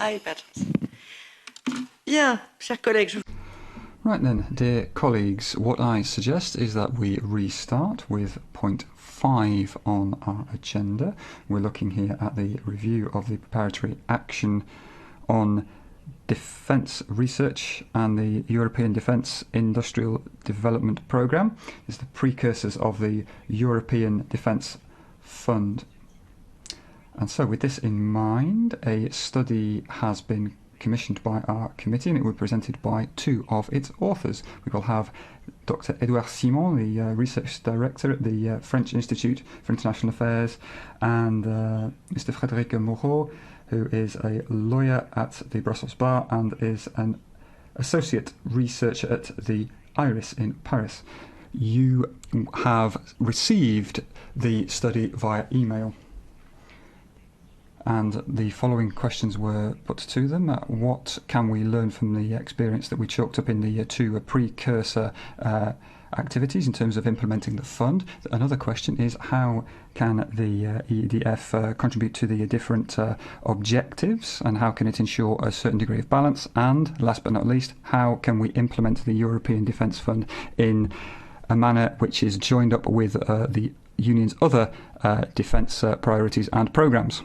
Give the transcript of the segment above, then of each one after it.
Hi, Patrice. Bien, chers collègues. Right then, dear colleagues, what I suggest is that we restart with point 5 on our agenda. We're looking here at the review of the preparatory action on defence research and the European Defence Industrial Development Programme. It's the precursors of the European Defence Fund. And so with this in mind, a study has been commissioned by our committee, and it will be presented by two of its authors. We will have Dr. Edouard Simon, the research director at the French Institute for International Affairs, and Mr. Frédéric Moreau, who is a lawyer at the Brussels Bar and is an associate researcher at the IRIS in Paris. You have received the study via email, and the following questions were put to them. What can we learn from the experience that we chalked up in the two precursor activities in terms of implementing the fund? Another question is, how can the EDF contribute to the different objectives, and how can it ensure a certain degree of balance? And last but not least, how can we implement the European Defence Fund in a manner which is joined up with the Union's other defence priorities and programmes?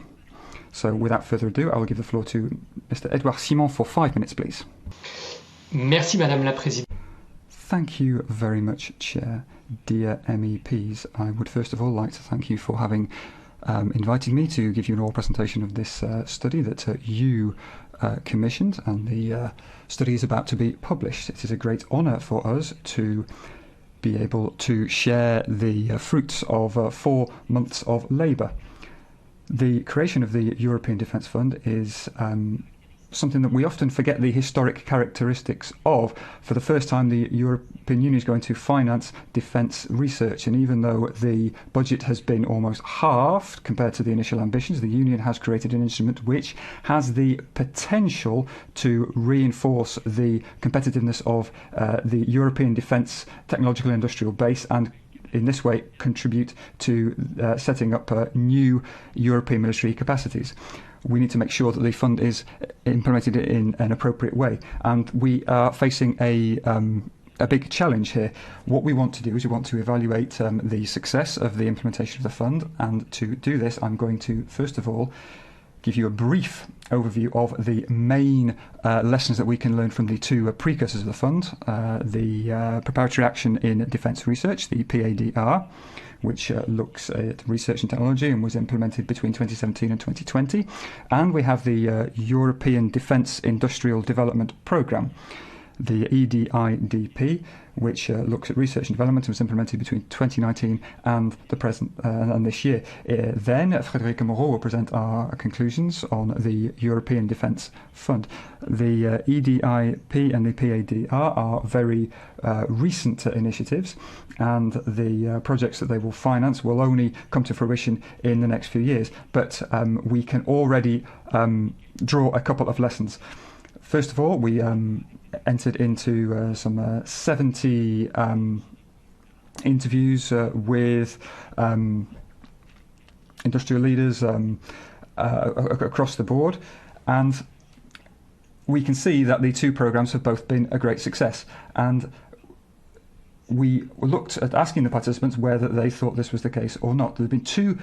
So without further ado, I will give the floor to Mr. Edouard Simon for 5 minutes, please. Merci, Madame la Présidente. Thank you very much, Chair. Dear MEPs, I would first of all like to thank you for having invited me to give you an oral presentation of this study that you commissioned, and the study is about to be published. It is a great honour for us to be able to share the fruits of 4 months of labour. The creation of the European Defence Fund is something that we often forget the historic characteristics of. For the first time, the European Union is going to finance defence research, and even though the budget has been almost halved compared to the initial ambitions, the Union has created an instrument which has the potential to reinforce the competitiveness of the European defence technological industrial base, and in this way contribute to setting up new European military capacities. We need to make sure that the fund is implemented in an appropriate way, and we are facing a big challenge here. What we want to do is we want to evaluate the success of the implementation of the fund, and to do this I'm going to first of all give you a brief overview of the main lessons that we can learn from the two precursors of the fund, the Preparatory Action in Defence Research, the PADR, which looks at research and technology and was implemented between 2017 and 2020, and we have the European Defence Industrial Development Programme, the EDIDP, which looks at research and development and was implemented between 2019 and the present and this year. Then Frédéric Moreau will present our conclusions on the European Defence Fund. The EDIP and the PADR are very recent initiatives, and the projects that they will finance will only come to fruition in the next few years. But we can already draw a couple of lessons. First of all, we entered into some 70 interviews with industrial leaders across the board, and we can see that the two programs have both been a great success. And we looked at asking the participants whether they thought this was the case or not. There have been two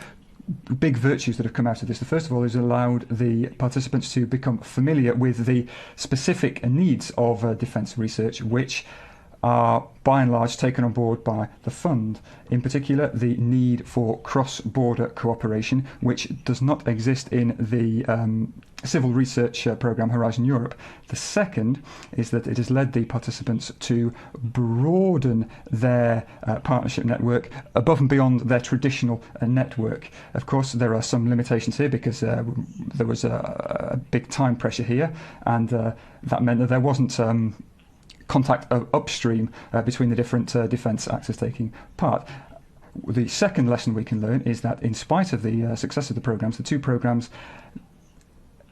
big virtues that have come out of this. The first of all is allowed the participants to become familiar with the specific needs of defence research, which are by and large taken on board by the fund. In particular, the need for cross-border cooperation, which does not exist in the civil research programme Horizon Europe. The second is that it has led the participants to broaden their partnership network above and beyond their traditional network. Of course, there are some limitations here because there was a big time pressure here, and that meant that there wasn't contact upstream between the different defence actors taking part. The second lesson we can learn is that in spite of the success of the programmes, the two programmes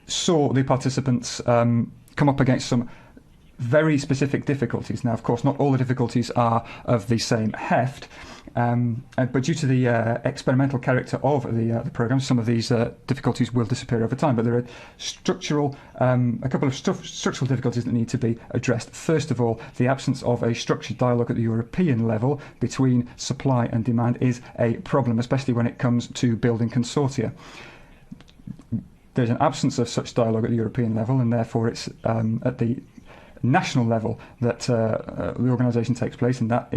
saw the participants come up against some very specific difficulties. Now, of course, not all the difficulties are of the same heft, But due to the experimental character of the program, some of these difficulties will disappear over time. But there are a couple of structural difficulties that need to be addressed. First of all, the absence of a structured dialogue at the European level between supply and demand is a problem, especially when it comes to building consortia. There's an absence of such dialogue at the European level, and therefore it's at the national level that the organisation takes place, and that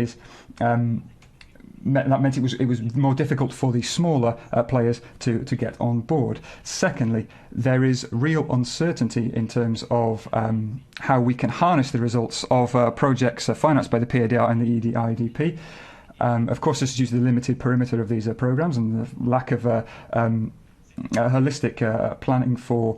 meant it was more difficult for the smaller players to get on board. Secondly, there is real uncertainty in terms of how we can harness the results of projects financed by the PADR and the EDIDP. Of course, this is due to the limited perimeter of these programmes and the lack of holistic planning for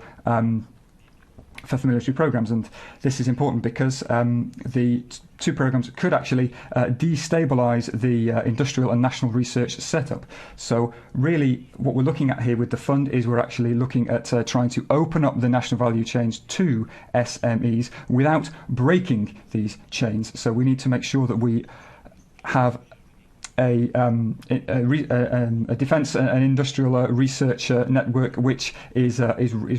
military programs, and this is important because the two programs could actually destabilize the industrial and national research setup. So really what we're looking at here with the fund is we're actually looking at trying to open up the national value chains to SMEs without breaking these chains. So we need to make sure that we have a defence and industrial research network which is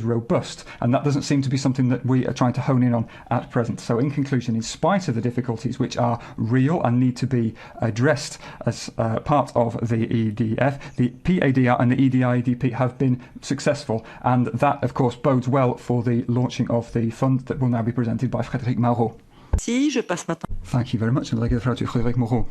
robust, and that doesn't seem to be something that we are trying to hone in on at present. So in conclusion, in spite of the difficulties which are real and need to be addressed as part of the EDF, the PADR and the EDIDP have been successful, and that of course bodes well for the launching of the fund that will now be presented by Frédéric Moreau. Thank you very much. And Frédéric Moreau.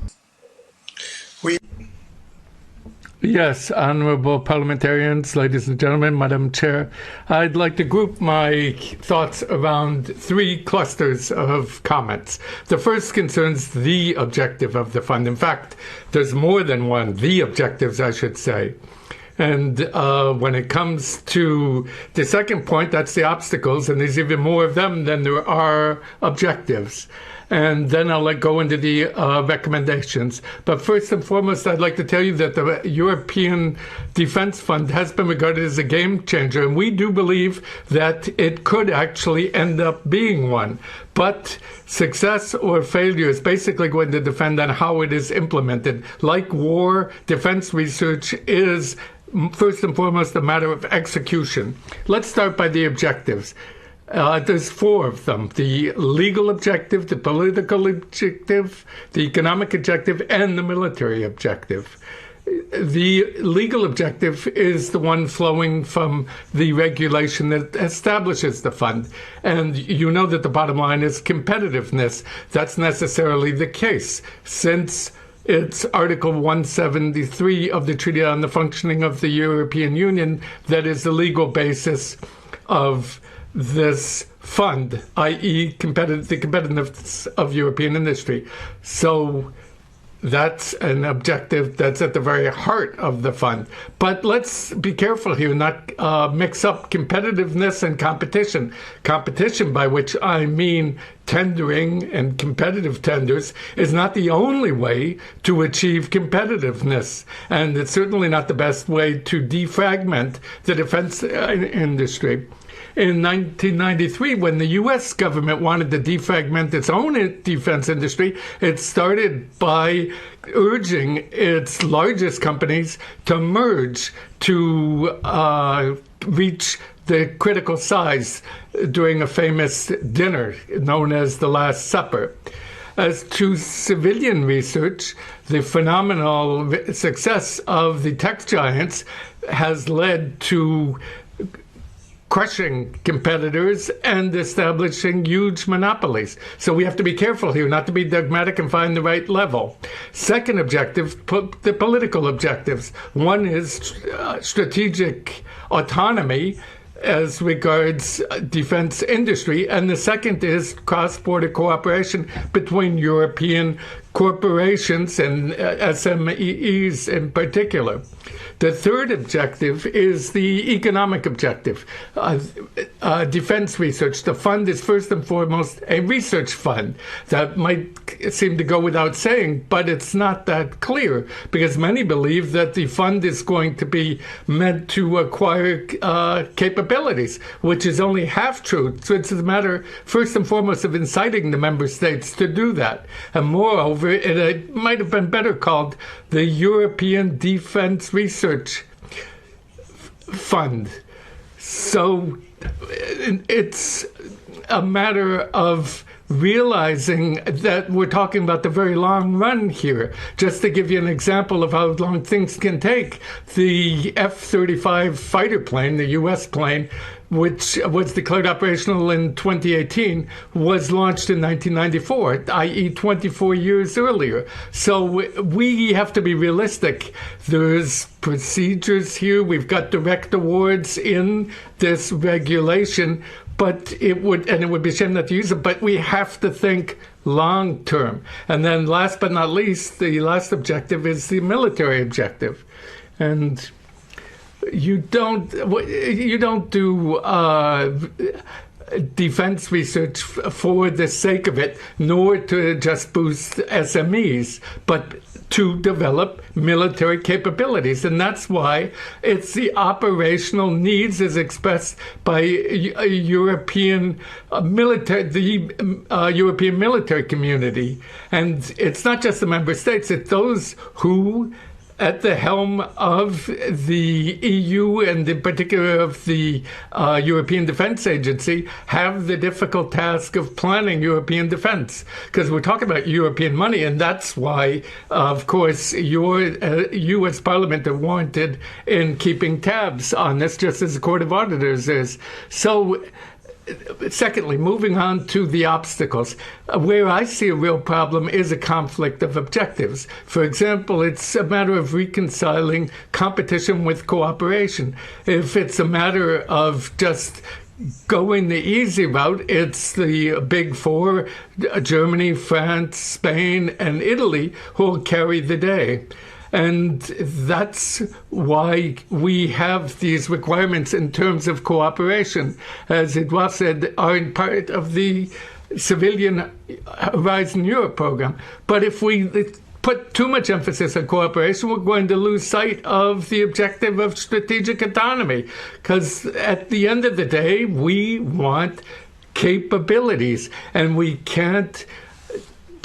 Yes, honorable parliamentarians, ladies and gentlemen, Madam Chair, I'd like to group my thoughts around three clusters of comments. The first concerns the objective of the fund. In fact, there's more than one, the objectives, I should say. And when it comes to the second point, that's the obstacles, and there's even more of them than there are objectives. And then I'll go into the recommendations. But first and foremost, I'd like to tell you that the European Defence Fund has been regarded as a game changer, and we do believe that it could actually end up being one. But success or failure is basically going to depend on how it is implemented. Like war, defense research is first and foremost a matter of execution. Let's start by the objectives. There's four of them: the legal objective, the political objective, the economic objective, and the military objective. The legal objective is the one flowing from the regulation that establishes the fund. And you know that the bottom line is competitiveness. That's necessarily the case, since it's Article 173 of the Treaty on the Functioning of the European Union that is the legal basis of this fund, i.e. the competitiveness of European industry. So that's an objective that's at the very heart of the fund. But let's be careful here, not mix up competitiveness and competition. Competition, by which I mean tendering and competitive tenders, is not the only way to achieve competitiveness. And it's certainly not the best way to defragment the defense industry. In 1993, when the U.S. government wanted to defragment its own defense industry, it started by urging its largest companies to merge to reach the critical size during a famous dinner known as the Last Supper. As to civilian research, the phenomenal success of the tech giants has led to crushing competitors and establishing huge monopolies. So we have to be careful here, not to be dogmatic and find the right level. Second objective, the political objectives. One is strategic autonomy as regards defense industry, and the second is cross-border cooperation between European corporations and SMEs in particular. The third objective is the economic objective. Defense research. The fund is first and foremost a research fund. That might seem to go without saying, but it's not that clear, because many believe that the fund is going to be meant to acquire capabilities, which is only half true. So it's a matter, first and foremost, of inciting the member states to do that. And moreover, it might have been better called the European Defense Research Fund. So it's a matter of realizing that we're talking about the very long run here. Just to give you an example of how long things can take, the F-35 fighter plane, the U.S. plane, which was declared operational in 2018, was launched in 1994, i.e. 24 years earlier. So we have to be realistic. There's procedures here. We've got direct awards in this regulation, but it would be a shame not to use it, but we have to think long term. And then last but not least, the last objective is the military objective. And you don't do defense research for the sake of it, nor to just boost SMEs, but to develop military capabilities. And that's why it's the operational needs as expressed by European European military community. And it's not just the member states, it's those who at the helm of the EU and in particular of the European Defence Agency have the difficult task of planning European defence, because we're talking about European money, and that's why, of course, you as Parliament are warranted in keeping tabs on this, just as the Court of Auditors is. So secondly, moving on to the obstacles, where I see a real problem is a conflict of objectives. For example, it's a matter of reconciling competition with cooperation. If it's a matter of just going the easy route, it's the big four, Germany, France, Spain, and Italy, who will carry the day. And that's why we have these requirements in terms of cooperation, as Edouard said, are part of the Civilian Horizon Europe program. But if we put too much emphasis on cooperation, we're going to lose sight of the objective of strategic autonomy, because at the end of the day, we want capabilities, and we can't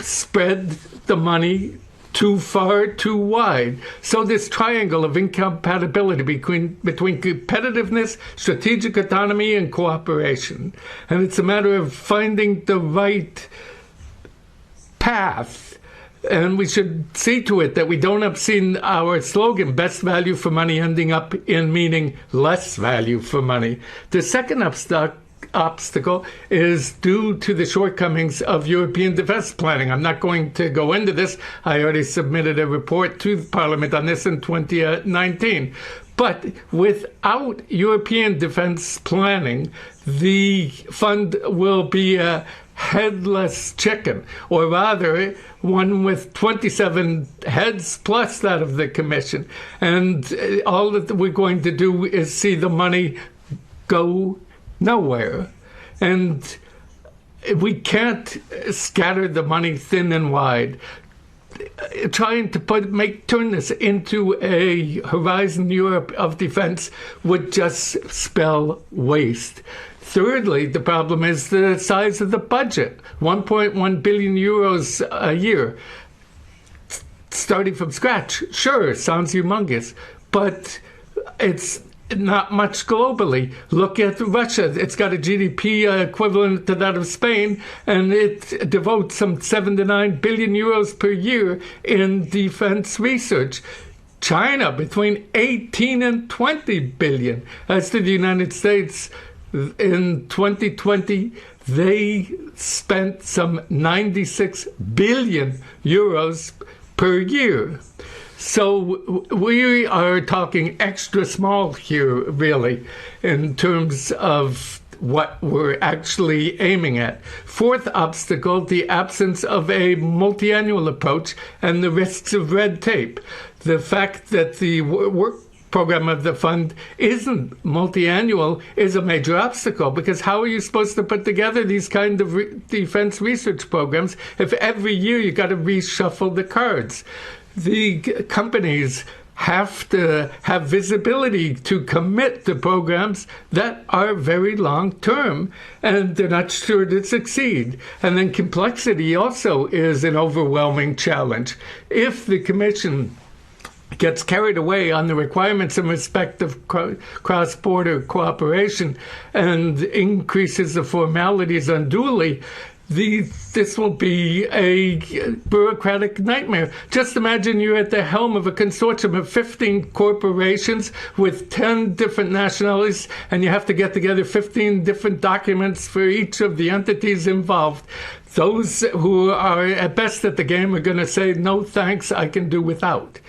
spread the money too far, too wide. So this triangle of incompatibility between competitiveness, strategic autonomy, and cooperation. And it's a matter of finding the right path. And we should see to it that we don't obscene our slogan, best value for money, ending up in meaning less value for money. The second obstacle is due to the shortcomings of European defense planning. I'm not going to go into this. I already submitted a report to Parliament on this in 2019. But without European defense planning, the fund will be a headless chicken, or rather one with 27 heads plus that of the Commission. And all that we're going to do is see the money go nowhere. And we can't scatter the money thin and wide. Trying to turn this into a Horizon Europe of defense would just spell waste. Thirdly, the problem is the size of the budget, 1.1 billion euros a year. Starting from scratch, sure, sounds humongous, but it's not much globally. Look at Russia. It's got a GDP equivalent to that of Spain, and it devotes some 7 to 9 billion euros per year in defense research. China, between 18 and 20 billion. As to the United States, in 2020, they spent some 96 billion euros per year. So we are talking extra small here, really, in terms of what we're actually aiming at. Fourth obstacle, the absence of a multi-annual approach and the risks of red tape. The fact that the work program of the fund isn't multi-annual is a major obstacle, because how are you supposed to put together these kind of defense research programs if every year you got to reshuffle the cards? The companies have to have visibility to commit to programs that are very long-term, and they're not sure to succeed. And then complexity also is an overwhelming challenge. If the Commission gets carried away on the requirements in respect of cross-border cooperation and increases the formalities unduly, this will be a bureaucratic nightmare. Just imagine you're at the helm of a consortium of 15 corporations with 10 different nationalities, and you have to get together 15 different documents for each of the entities involved. Those who are at best at the game are going to say, no thanks, I can do without.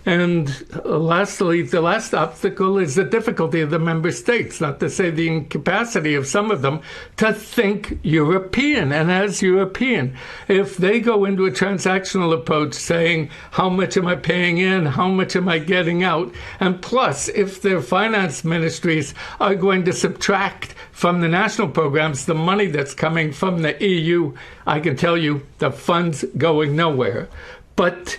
And lastly, the last obstacle is the difficulty of the member states, not to say the incapacity of some of them, to think European. And as European, if they go into a transactional approach saying, how much am I paying in, how much am I getting out? And plus, if their finance ministries are going to subtract from the national programs the money that's coming from the EU, I can tell you the fund's going nowhere. But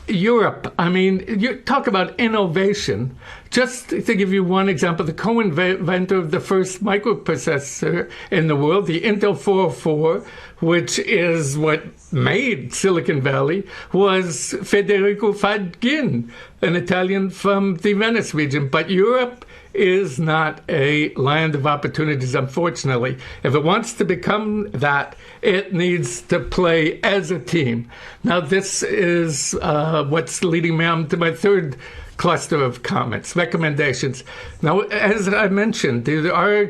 Europe, I mean, you talk about innovation. Just to give you one example, the co-inventor of the first microprocessor in the world, the Intel 404, which is what made Silicon Valley, was Federico Fagin, an Italian from the Venice region. But Europe is not a land of opportunities, unfortunately. If it wants to become that, it needs to play as a team. Now, this is what's leading me on to my third cluster of comments, recommendations. Now, as I mentioned, there are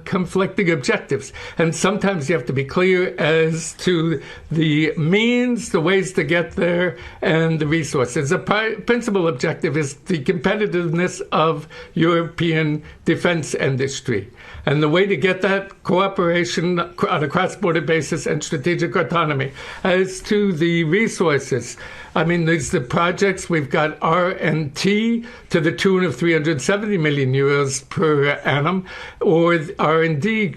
conflicting objectives, and sometimes you have to be clear as to the means, the ways to get there, and the resources. The principal objective is the competitiveness of European defense industry. And the way to get that cooperation on a cross-border basis and strategic autonomy. As to the resources, I mean, there's the projects. We've got R&T to the tune of 370 million euros per annum, or R&D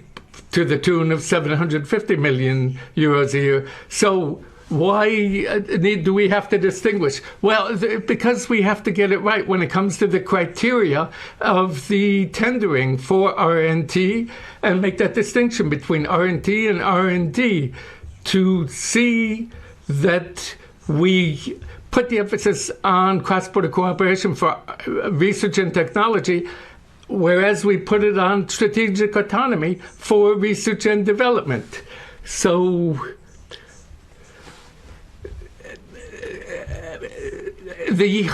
to the tune of 750 million euros a year. So why do we have to distinguish? Well, because we have to get it right when it comes to the criteria of the tendering for R&T, and make that distinction between R&T and R&D to see that we put the emphasis on cross-border cooperation for research and technology, whereas we put it on strategic autonomy for research and development. So the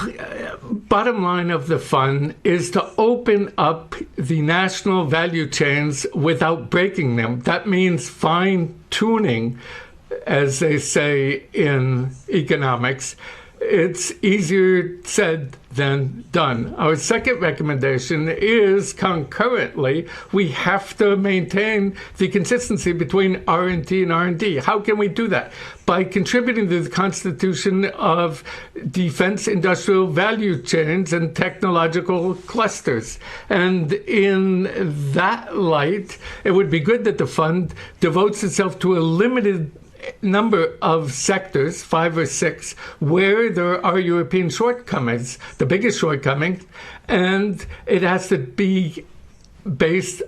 bottom line of the fund is to open up the national value chains without breaking them. That means fine-tuning, as they say in economics. It's easier said than done. Our second recommendation is concurrently, we have to maintain the consistency between R&T and R&D. How can we do that? By contributing to the constitution of defense industrial value chains and technological clusters. And in that light, it would be good that the fund devotes itself to a limited number of sectors, 5 or 6, where there are European shortcomings, the biggest shortcoming, and it has to be based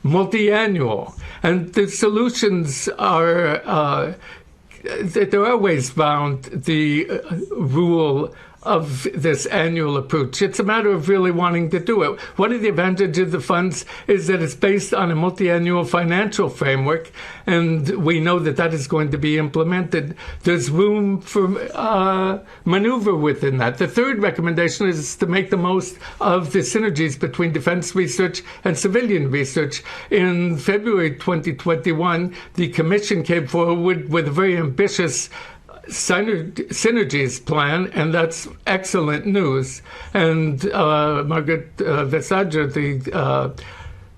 multi-annual. And the solutions are, there are ways around the rule of this annual approach. It's a matter of really wanting to do it. One of the advantages of the funds is that it's based on a multi-annual financial framework, and we know that that is going to be implemented. There's room for maneuver within that. The third recommendation is to make the most of the synergies between defense research and civilian research. In February 2021, the Commission came forward with a very ambitious Synergies plan, and that's excellent news. And Margaret Vestager, the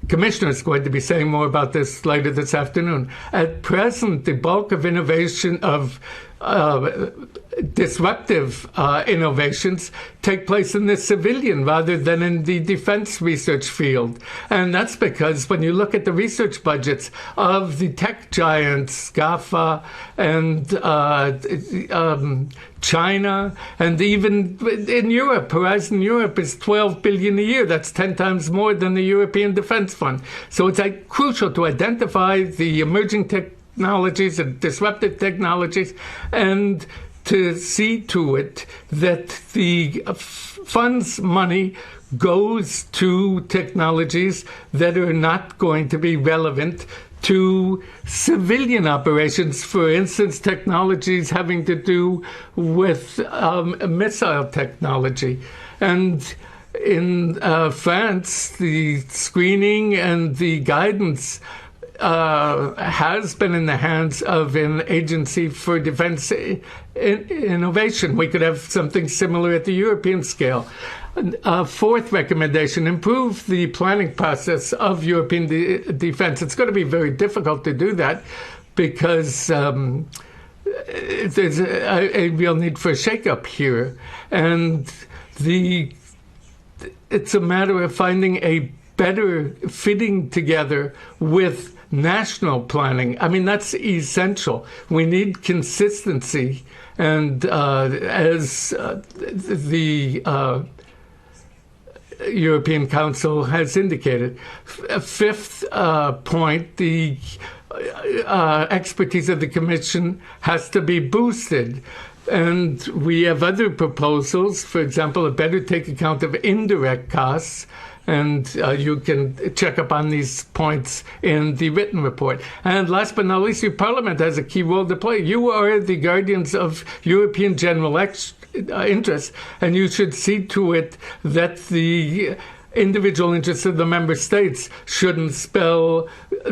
Commissioner, is going to be saying more about this later this afternoon. At present, the bulk of innovation of disruptive innovations take place in the civilian rather than in the defense research field. And that's because when you look at the research budgets of the tech giants, GAFA and China, and even in Europe, Horizon Europe is 12 billion a year. That's 10 times more than the European Defense Fund. So it's crucial to identify the emerging technologies and disruptive technologies and to see to it that the fund's money goes to technologies that are not going to be relevant to civilian operations, for instance, technologies having to do with missile technology. And in France, the screening and the guidance has been in the hands of an agency for defense innovation. We could have something similar at the European scale. Fourth recommendation, improve the planning process of European defense. It's going to be very difficult to do that because there's a real need for a shakeup here. And it's a matter of finding a better fitting together with national planning. I mean, that's essential. We need consistency. And as the European Council has indicated. Fifth point, the expertise of the Commission has to be boosted. And we have other proposals, for example, a better take account of indirect costs. And you can check up on these points in the written report. And last but not least, your Parliament has a key role to play. You are the guardians of European general interests, and you should see to it that the individual interests of the member states shouldn't spell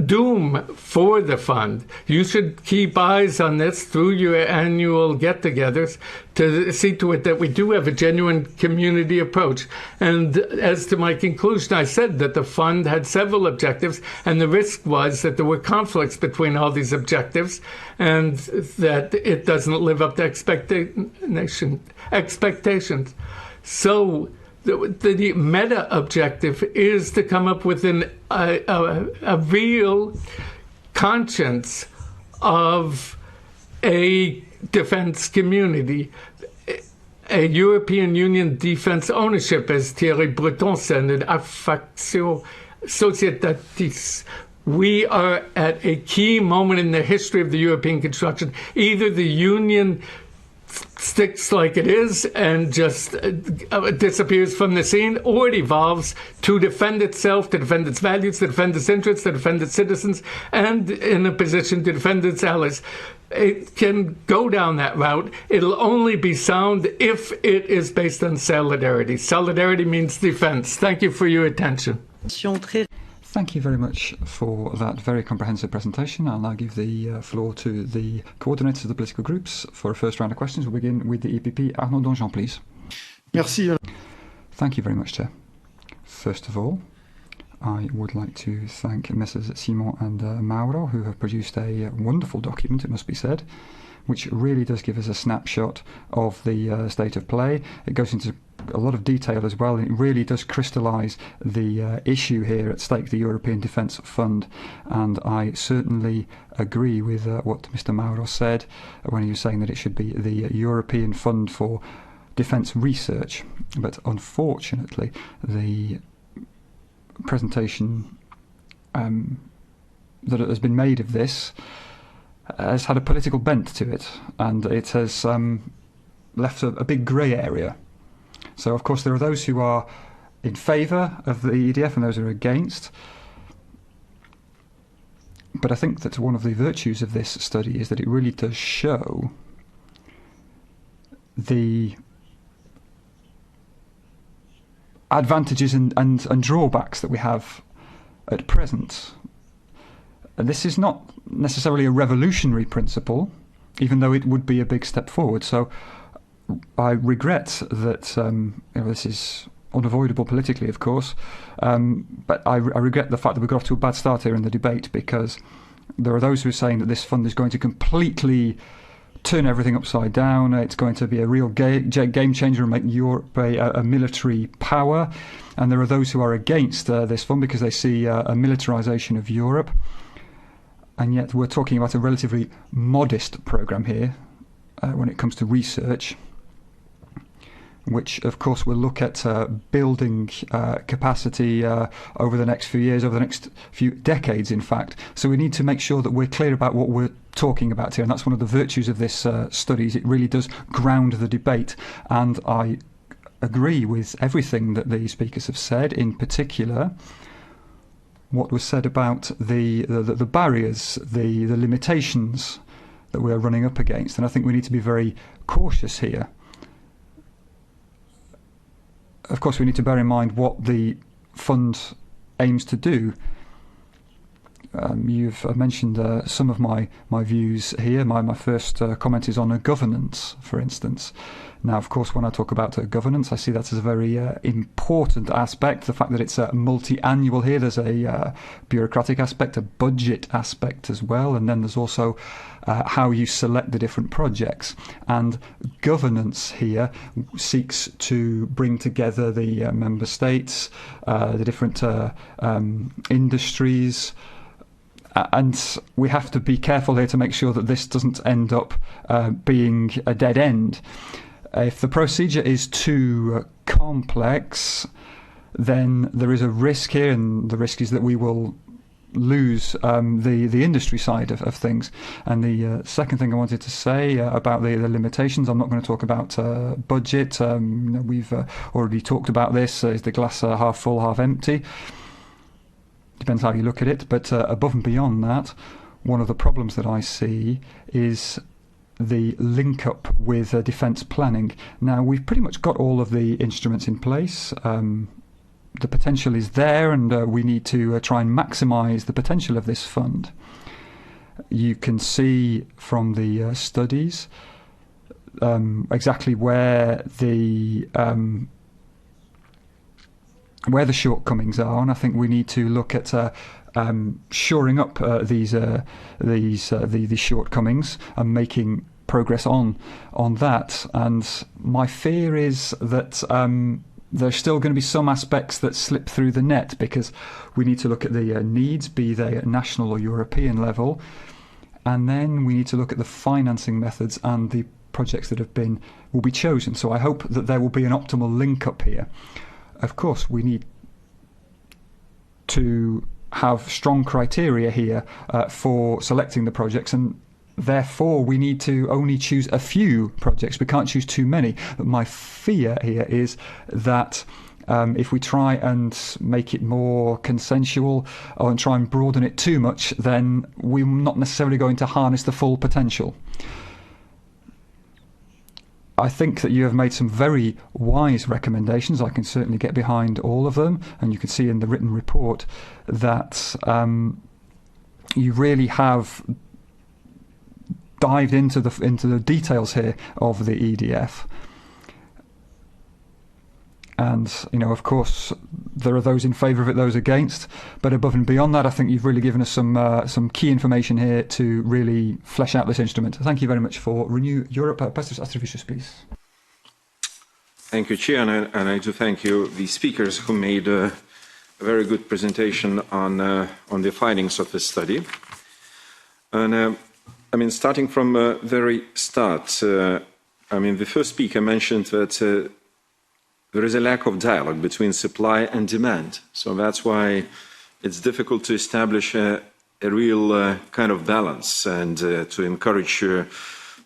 doom for the fund. You should keep eyes on this through your annual get-togethers to see to it that we do have a genuine community approach. And as to my conclusion, I said that the fund had several objectives, and the risk was that there were conflicts between all these objectives and that it doesn't live up to expectations. So the meta objective is to come up with a real conscience of a defense community, a European Union defense ownership, as Thierry Breton said, an affectio societatis. We are at a key moment in the history of the European construction. Either the Union sticks like it is and just disappears from the scene, or it evolves to defend itself, to defend its values, to defend its interests, to defend its citizens, and in a position to defend its allies. It can go down that route. It'll only be sound if it is based on solidarity. Solidarity means defense. Thank you for your attention. Thank you very much for that very comprehensive presentation. I'll now give the floor to the coordinators of the political groups for a first round of questions. We'll begin with the EPP. Arnaud Donjon, please. Merci. Thank you very much, Chair. First of all, I would like to thank Messrs. Simon and Mauro, who have produced a wonderful document, it must be said, which really does give us a snapshot of the state of play. It goes into a lot of detail as well, and it really does crystallise the issue here at stake, the European Defence Fund. And I certainly agree with what Mr. Mauro said when he was saying that it should be the European Fund for Defence Research. But unfortunately, the presentation that has been made of this has had a political bent to it, and it has left a big grey area. So, of course, there are those who are in favour of the EDF and those who are against. But I think that one of the virtues of this study is that it really does show the advantages and drawbacks that we have at present. And this is not necessarily a revolutionary principle, even though it would be a big step forward. So I regret that this is unavoidable politically, of course, but I regret the fact that we got off to a bad start here in the debate, because there are those who are saying that this fund is going to completely turn everything upside down. It's going to be a real game changer and make Europe a military power. And there are those who are against this fund because they see a militarization of Europe. And yet we're talking about a relatively modest program here when it comes to research, which of course will look at building capacity over the next few years, over the next few decades in fact. So we need to make sure that we're clear about what we're talking about here, and that's one of the virtues of this study. It really does ground the debate, and I agree with everything that the speakers have said, in particular what was said about the barriers, the limitations that we're running up against, and I think we need to be very cautious here. Of course, we need to bear in mind what the fund aims to do. You've mentioned some of my views here. My first comment is on governance, for instance. Now, of course, when I talk about governance, I see that as a very important aspect. The fact that it's multi-annual here, there's a bureaucratic aspect, a budget aspect as well, and then there's also how you select the different projects. And governance here seeks to bring together the member states, the different industries, and we have to be careful here to make sure that this doesn't end up being a dead end. If the procedure is too complex, then there is a risk here, and the risk is that we will lose the industry side of things. And the second thing I wanted to say about the limitations, I'm not going to talk about budget. We've already talked about this. Is the glass half full, half empty? Depends how you look at it. But above and beyond that, one of the problems that I see is the link up with defence planning. Now, we've pretty much got all of the instruments in place. The potential is there, and we need to try and maximise the potential of this fund. You can see from the studies exactly where the shortcomings are, and I think we need to look at shoring up these shortcomings and making progress on that. And my fear is that there's still going to be some aspects that slip through the net, because we need to look at the needs, be they at national or European level, and then we need to look at the financing methods and the projects that will be chosen. So I hope that there will be an optimal link up here. Of course, we need to have strong criteria here for selecting the projects, and therefore we need to only choose a few projects. We can't choose too many. But my fear here is that if we try and make it more consensual and try and broaden it too much, then we're not necessarily going to harness the full potential. I think that you have made some very wise recommendations. I can certainly get behind all of them, and you can see in the written report that you really have dived into the details here of the EDF. And of course, there are those in favour of it, those against. But above and beyond that, I think you've really given us some key information here to really flesh out this instrument. Thank you very much for Renew Europe. Pastor Astrovicius, please. Thank you, Chair, and I do thank you, the speakers, who made a very good presentation on the findings of this study. And starting from the very start, the first speaker mentioned that there is a lack of dialogue between supply and demand. So that's why it's difficult to establish a real kind of balance and to encourage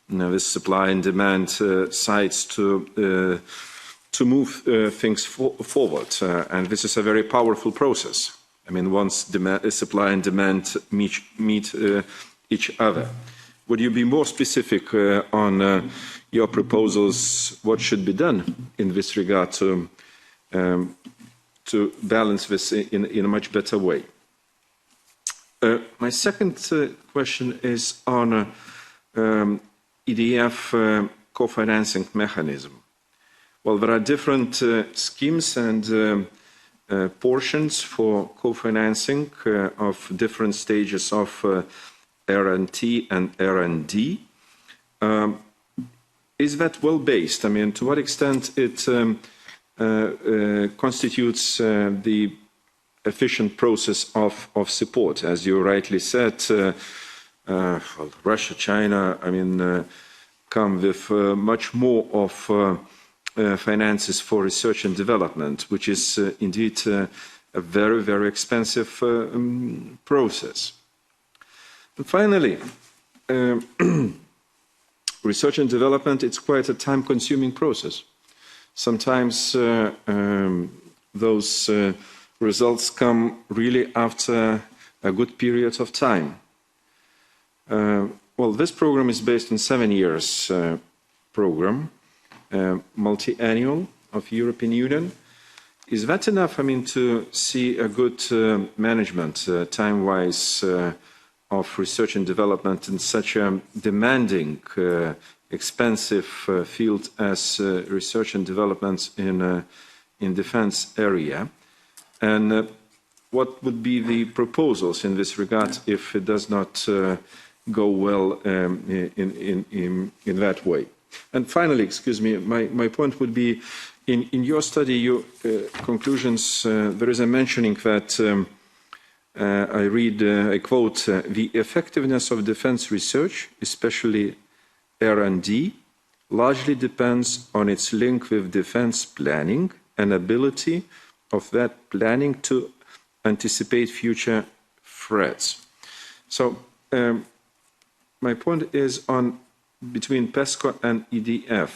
this supply and demand sides to move things forward. And this is a very powerful process. Once supply and demand meet each other. Would you be more specific on your proposals, what should be done in this regard to balance this in a much better way? My second question is on EDF co-financing mechanism. Well, there are different schemes and portions for co-financing of different stages of R&T and R&D. Is that well-based? I mean, to what extent it constitutes the efficient process of support? As you rightly said, well, Russia, China, I mean, come with much more of finances for research and development, which is indeed a very, very expensive process. And finally, research and development, it's quite a time-consuming process. Sometimes those results come really after a good period of time. Well, this program is based on 7 years program, multi-annual of European Union. Is that enough, I mean, to see a good management, time-wise, of research and development in such a demanding, expensive field as research and development in defense area? And what would be the proposals in this regard if it does not go well in that way? And finally, excuse me, my point would be, in your study, your conclusions, there is a mentioning that I read, I quote, the effectiveness of defense research, especially R&D, largely depends on its link with defense planning and ability of that planning to anticipate future threats. So my point is on between PESCO and EDF,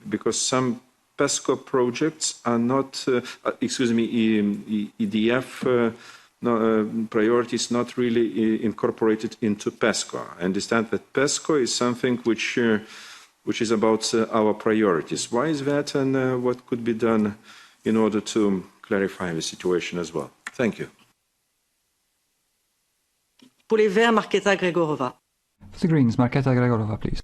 because some PESCO projects are not, EDF priorities not really incorporated into PESCO. I understand that PESCO is something which is about our priorities. Why is that, and what could be done in order to clarify the situation as well? Thank you. Pour les Verts, Markéta Gregorova. For the Greens, Markéta Gregorova, please.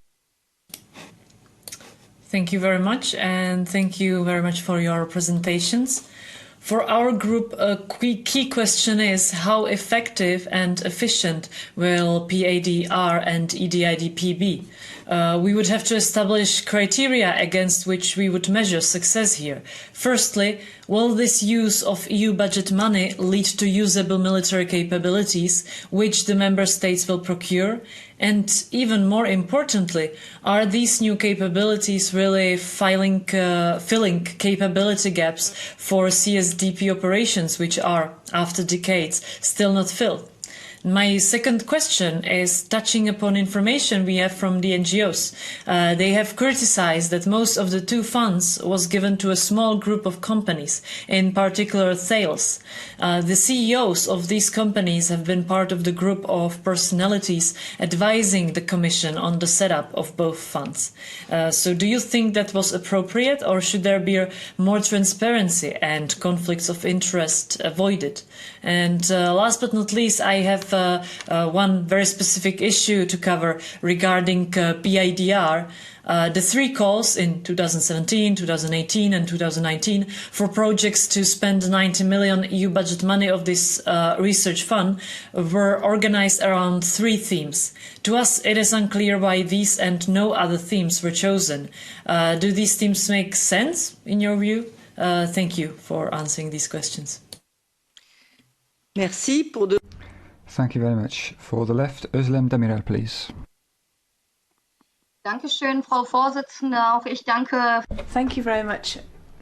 Thank you very much, and thank you very much for your presentations. For our group, a key question is how effective and efficient will PADR and EDIDP be? We would have to establish criteria against which we would measure success here. Firstly, will this use of EU budget money lead to usable military capabilities which the member states will procure? And even more importantly, are these new capabilities really filling capability gaps for CSDP operations which are, after decades, still not filled? My second question is touching upon information we have from the NGOs. They have criticized that most of the 2 funds was given to a small group of companies, in particular Thales. The CEOs of these companies have been part of the group of personalities advising the Commission on the setup of both funds. So do you think that was appropriate, or should there be more transparency and conflicts of interest avoided? And last but not least, I have one very specific issue to cover regarding PIDR. The 3 calls in 2017, 2018 and 2019 for projects to spend 90 million EU budget money of this research fund were organized around 3 themes. To us, it is unclear why these and no other themes were chosen. Do these themes make sense in your view? Thank you for answering these questions. Merci pour de... Thank you very much. For the left, Özlem Demirel, please. Dankeschön, Frau Vorsitzende. Auch ich danke. Thank you very much,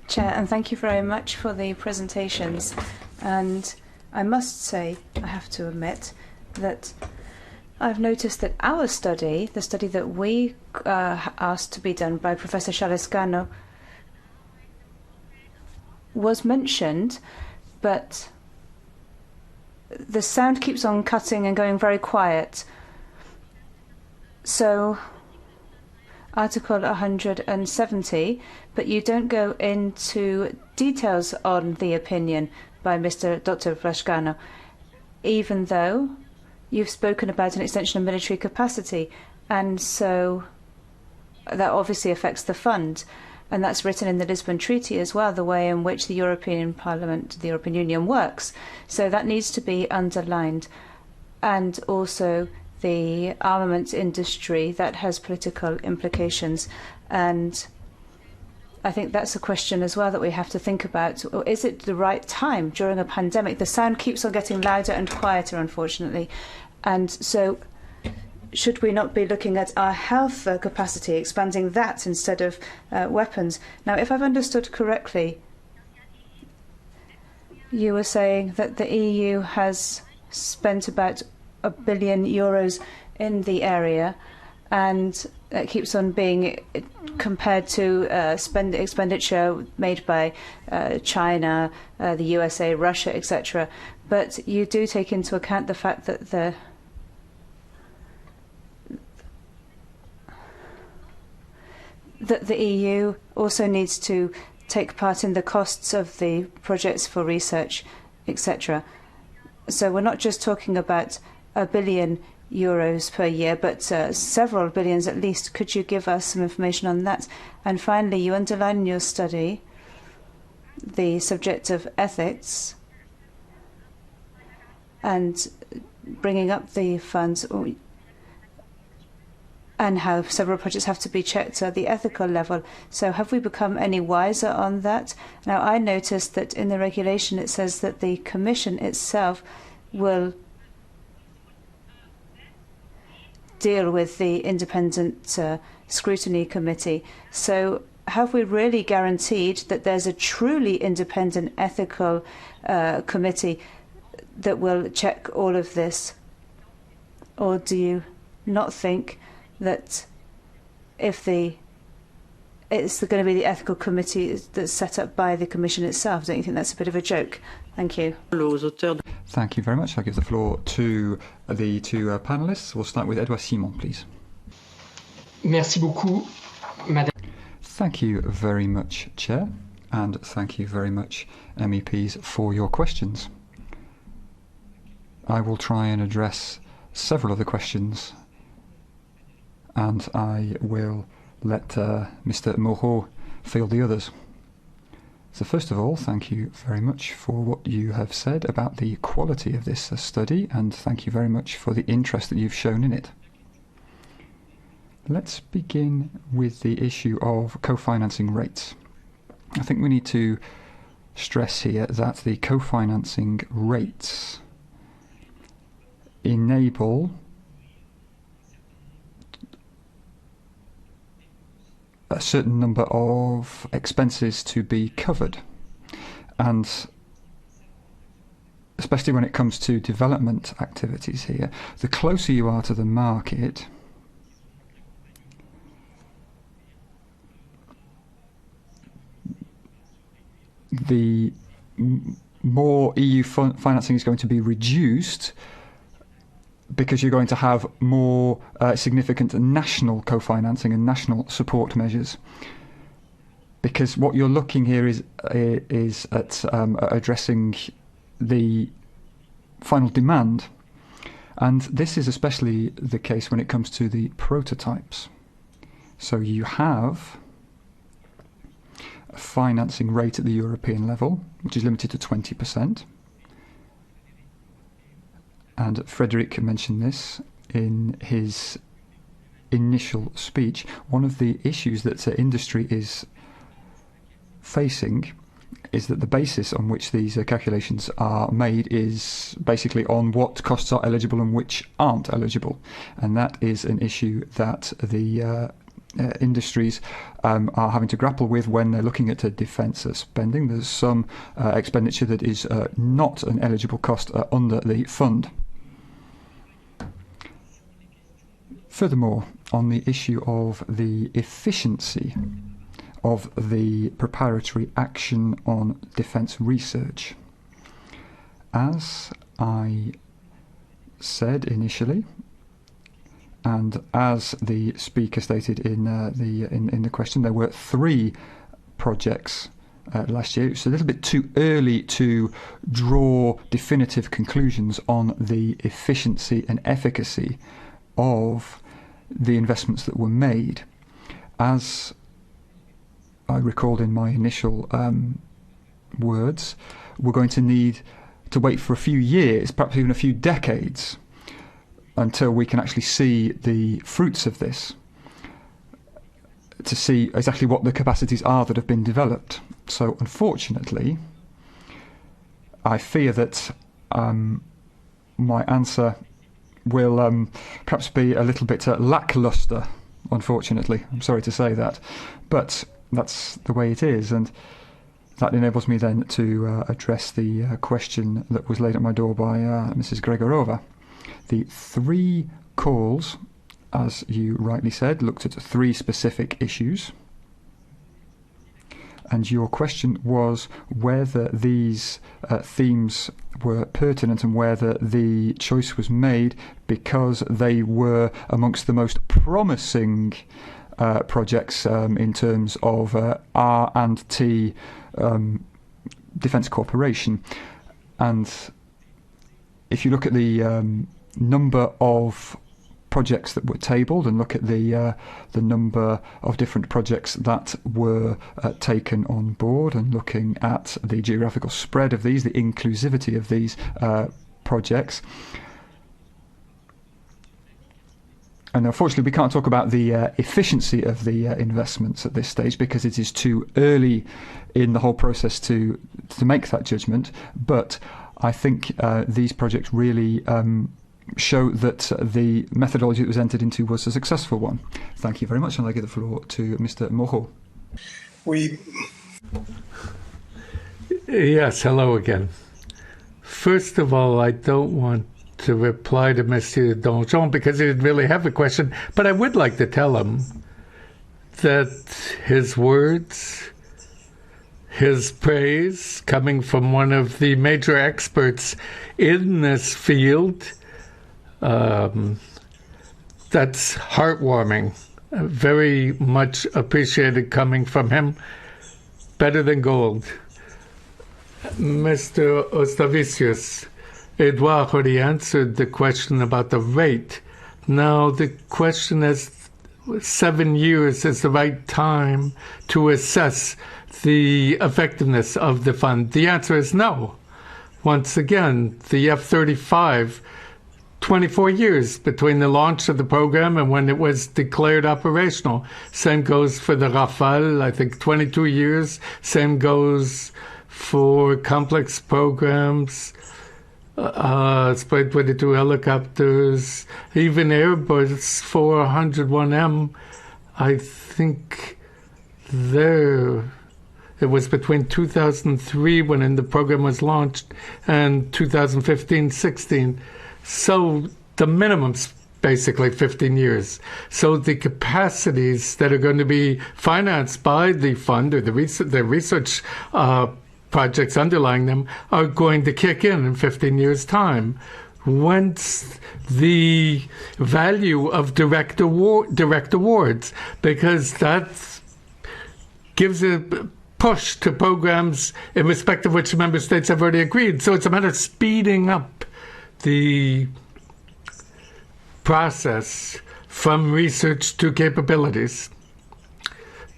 Chair, and thank you very much for the presentations. And I must say, I have to admit, that I've noticed that our study, the study that we asked to be done by Professor Shalescano, was mentioned, but the sound keeps on cutting and going very quiet. So, Article 170, but you don't go into details on the opinion by Dr. Vlaškano, even though you've spoken about an extension of military capacity, and so that obviously affects the fund. And that's written in the Lisbon Treaty as well, the way in which the European Parliament, the European Union works. So that needs to be underlined. And also the armaments industry, that has political implications. And I think that's a question as well that we have to think about. Or is it the right time during a pandemic? The sound keeps on getting louder and quieter, unfortunately. And so should we not be looking at our health capacity, expanding that instead of weapons? Now, if I've understood correctly, you were saying that the EU has spent about €1 billion in the area, and it keeps on being compared to expenditure made by China, the USA, Russia, etc. But you do take into account the fact that the EU also needs to take part in the costs of the projects for research, etc. So we're not just talking about €1 billion per year, but several billions at least. Could you give us some information on that? And finally, you underline in your study the subject of ethics and bringing up the funds, and how several projects have to be checked at the ethical level. So have we become any wiser on that? Now, I noticed that in the regulation it says that the Commission itself will deal with the independent scrutiny committee. So have we really guaranteed that there's a truly independent ethical committee that will check all of this? Or do you not think that if it's going to be the ethical committee that's set up by the Commission itself? Don't you think that's a bit of a joke? Thank you. Thank you very much. I'll give the floor to the two panelists. We'll start with Edouard Simon, please. Merci beaucoup, Madame. Thank you very much, Chair, and thank you very much, MEPs, for your questions. I will try and address several of the questions, and I will let Mr. Moreau field the others. So first of all, thank you very much for what you have said about the quality of this study, and thank you very much for the interest that you've shown in it. Let's begin with the issue of co-financing rates. I think we need to stress here that the co-financing rates enable a certain number of expenses to be covered, and especially when it comes to development activities here, the closer you are to the market, the more EU financing is going to be reduced, because you're going to have more significant national co-financing and national support measures. Because what you're looking here is at addressing the final demand, and this is especially the case when it comes to the prototypes. So you have a financing rate at the European level, which is limited to 20%. And Frederick mentioned this in his initial speech. One of the issues that industry is facing is that the basis on which these calculations are made is basically on what costs are eligible and which aren't eligible. And that is an issue that the industries are having to grapple with when they're looking at defence spending. There's some expenditure that is not an eligible cost under the fund. Furthermore, on the issue of the efficiency of the preparatory action on defence research, as I said initially, and as the speaker stated in the question, there were 3 projects last year. It's a little bit too early to draw definitive conclusions on the efficiency and efficacy of the investments that were made. As I recalled in my initial words, we're going to need to wait for a few years, perhaps even a few decades, until we can actually see the fruits of this, to see exactly what the capacities are that have been developed. So unfortunately, I fear that my answer will perhaps be a little bit lackluster, unfortunately. I'm sorry to say that, but that's the way it is, and that enables me then to address the question that was laid at my door by Mrs. Gregorova. The 3 calls, as you rightly said, looked at 3 specific issues. And your question was whether these themes were pertinent and whether the choice was made because they were amongst the most promising projects in terms of R&T defence cooperation. And if you look at the number of projects that were tabled and look at the number of different projects that were taken on board, and looking at the geographical spread of these, the inclusivity of these projects. And unfortunately, we can't talk about the efficiency of the investments at this stage because it is too early in the whole process to make that judgment. But I think these projects really show that the methodology that was entered into was a successful one. Thank you very much, and I give the floor to Mr. Moreau. Yes, hello again. First of all, I don't want to reply to Mr. Donjon because he didn't really have a question, but I would like to tell him that his words, his praise, coming from one of the major experts in this field, that's heartwarming. Very much appreciated coming from him. Better than gold. Mr. Ostavicius, Edouard already answered the question about the rate. Now the question is 7 years is the right time to assess the effectiveness of the fund. The answer is no. Once again, the F-35, 24 years between the launch of the program and when it was declared operational. Same goes for the Rafale, I think 22 years. Same goes for complex programs, Spread 22 helicopters, even Airbus 401M. I think it was between 2003 when the program was launched and 2015-16. So the minimum's basically 15 years. So the capacities that are going to be financed by the fund or the research projects underlying them are going to kick in 15 years' time. Once the value of direct awards, because that gives a push to programs in respect of which member states have already agreed. So it's a matter of speeding up the process from research to capabilities.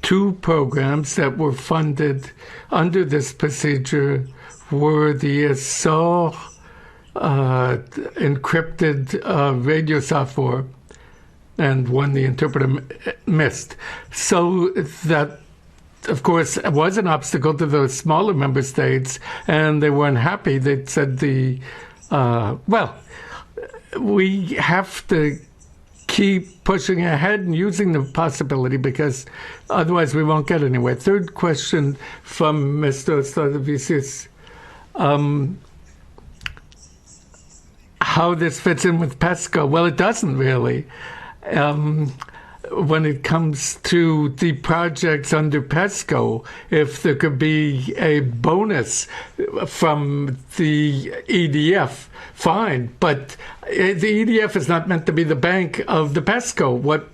2 programs that were funded under this procedure were the ESSOR encrypted radio software, and one the interpreter missed. So that, of course, was an obstacle to those smaller member states, and they weren't happy. They said we have to keep pushing ahead and using the possibility because otherwise we won't get anywhere. Third question from Mr. Ostavicius. How this fits in with PESCO? Well, it doesn't really. When it comes to the projects under PESCO, if there could be a bonus from the EDF, fine. But the EDF is not meant to be the bank of the PESCO. What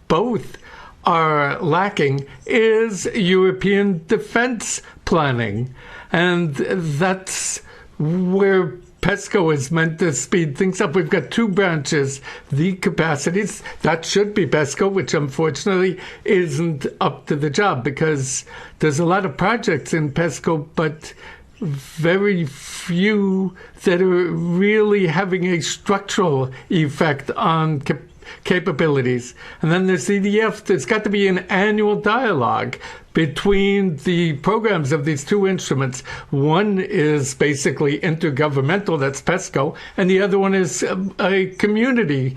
both are lacking is European defense planning. And that's where PESCO is meant to speed things up. We've got 2 branches, the capacities, that should be PESCO, which unfortunately isn't up to the job because there's a lot of projects in PESCO, but very few that are really having a structural effect on capabilities. And then there's EDF. There's got to be an annual dialogue between the programs of these two instruments. One is basically intergovernmental, that's PESCO, and the other one is a community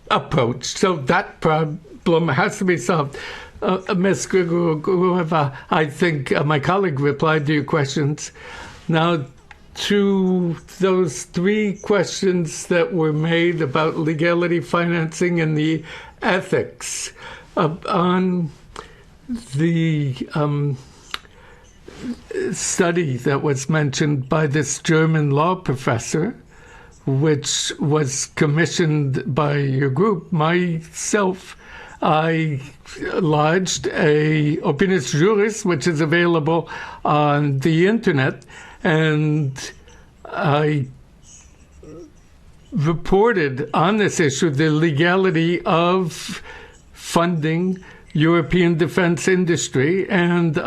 approach. So that problem has to be solved. Ms. Grigorova, I think my colleague replied to your questions. Now, to those three questions that were made about legality, financing, and the ethics on the study that was mentioned by this German law professor, which was commissioned by your group, myself, I lodged a opinius juris, which is available on the internet, and I reported on this issue the legality of funding European defense industry. And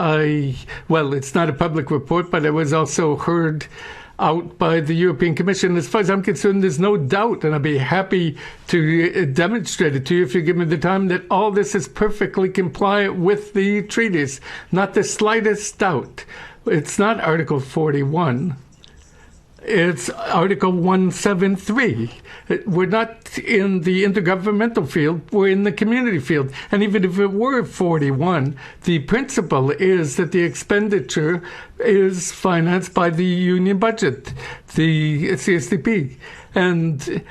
well, it's not a public report, but I was also heard out by the European Commission. As far as I'm concerned, there's no doubt, and I'd be happy to demonstrate it to you if you give me the time, that all this is perfectly compliant with the treaties. Not the slightest doubt. It's not Article 41. It's Article 173. We're not in the intergovernmental field, we're in the community field. And even if it were 41, the principle is that the expenditure is financed by the union budget, the CSDP. And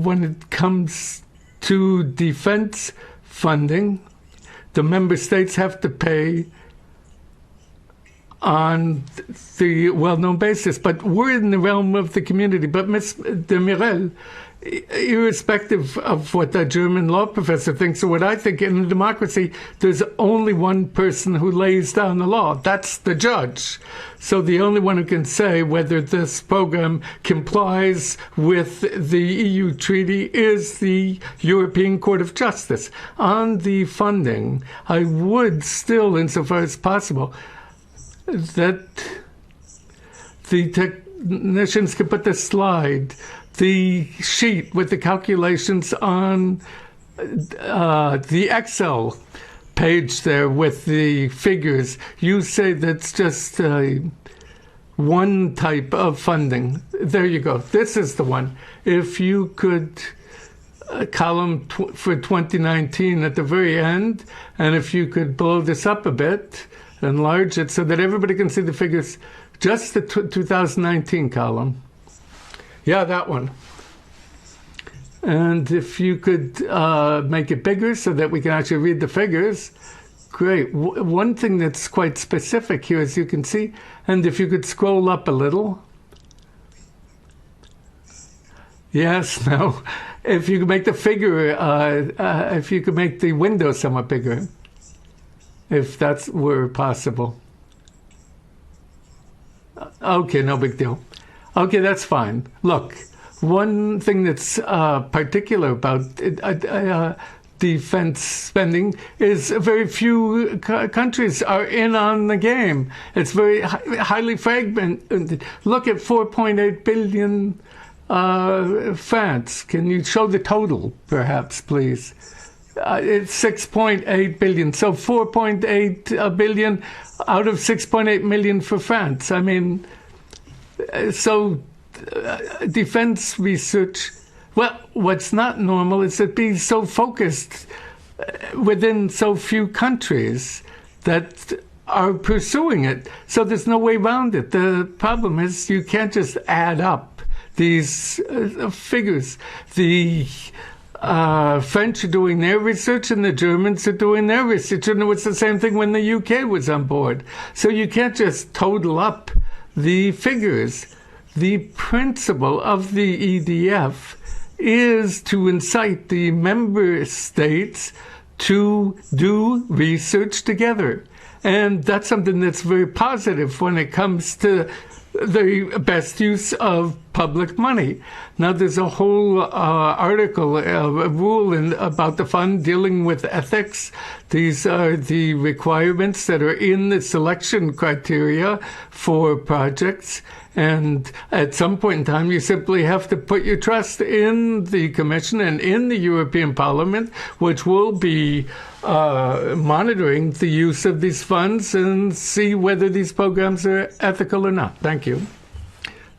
when it comes to defense funding, the member states have to pay on the well-known basis, but we're in the realm of the community. But Ms. de Mirel, irrespective of what that German law professor thinks or what I think, in a democracy, there's only one person who lays down the law. That's the judge. So the only one who can say whether this program complies with the EU treaty is the European Court of Justice. On the funding, I would still, insofar as possible, that the technicians can put the slide, the sheet with the calculations on the Excel page there with the figures. You say that's just one type of funding. There you go. This is the one. If you could column for 2019 at the very end, and if you could blow this up a bit, enlarge it so that everybody can see the figures, just the 2019 column. Yeah, that one. And if you could make it bigger so that we can actually read the figures, great. One thing that's quite specific here, as you can see, and if you could scroll up a little. Yes, no. If you could make the figure, if you could make the window somewhat bigger, if that were possible. Okay, no big deal. Okay, that's fine. Look, one thing that's particular about defense spending is very few countries are in on the game. It's very highly fragmented. Look at 4.8 billion France. Can you show the total, perhaps, please? It's 6.8 billion. So 4.8 billion out of 6.8 million for France. I mean, so defense research, well, what's not normal is it being so focused within so few countries that are pursuing it. So there's no way around it. The problem is you can't just add up these figures. The French are doing their research and the Germans are doing their research, and it was the same thing when the UK was on board. So you can't just total up the figures. The principle of the EDF is to incite the member states to do research together. And that's something that's very positive when it comes to the best use of public money. Now, there's a whole article, a rule about the fund dealing with ethics. These are the requirements that are in the selection criteria for projects. And at some point in time, you simply have to put your trust in the Commission and in the European Parliament, which will be monitoring the use of these funds and see whether these programs are ethical or not. Thank you.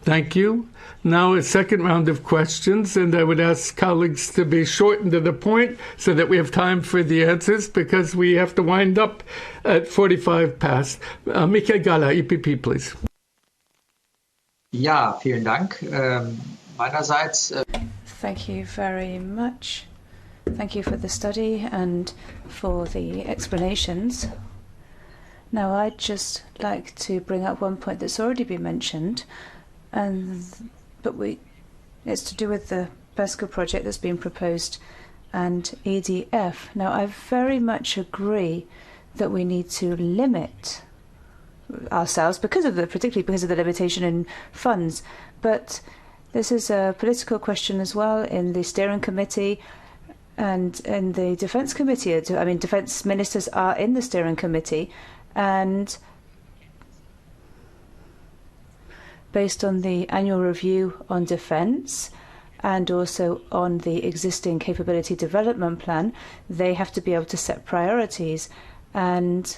Thank you. Now a second round of questions, and I would ask colleagues to be short and to the point so that we have time for the answers, because we have to wind up at 45 past. Michael Gala, EPP, please. Ja, vielen Dank. Meinerseits. Thank you very much. Thank you for the study and for the explanations. Now, I'd just like to bring up one point that's already been mentioned, but it's to do with the PESCO project that's been proposed and EDF. Now, I very much agree that we need to limit ourselves particularly because of the limitation in funds. But this is a political question as well in the steering committee and in the defence committee. I mean, defence ministers are in the steering committee, and based on the annual review on defence and also on the existing capability development plan, they have to be able to set priorities. And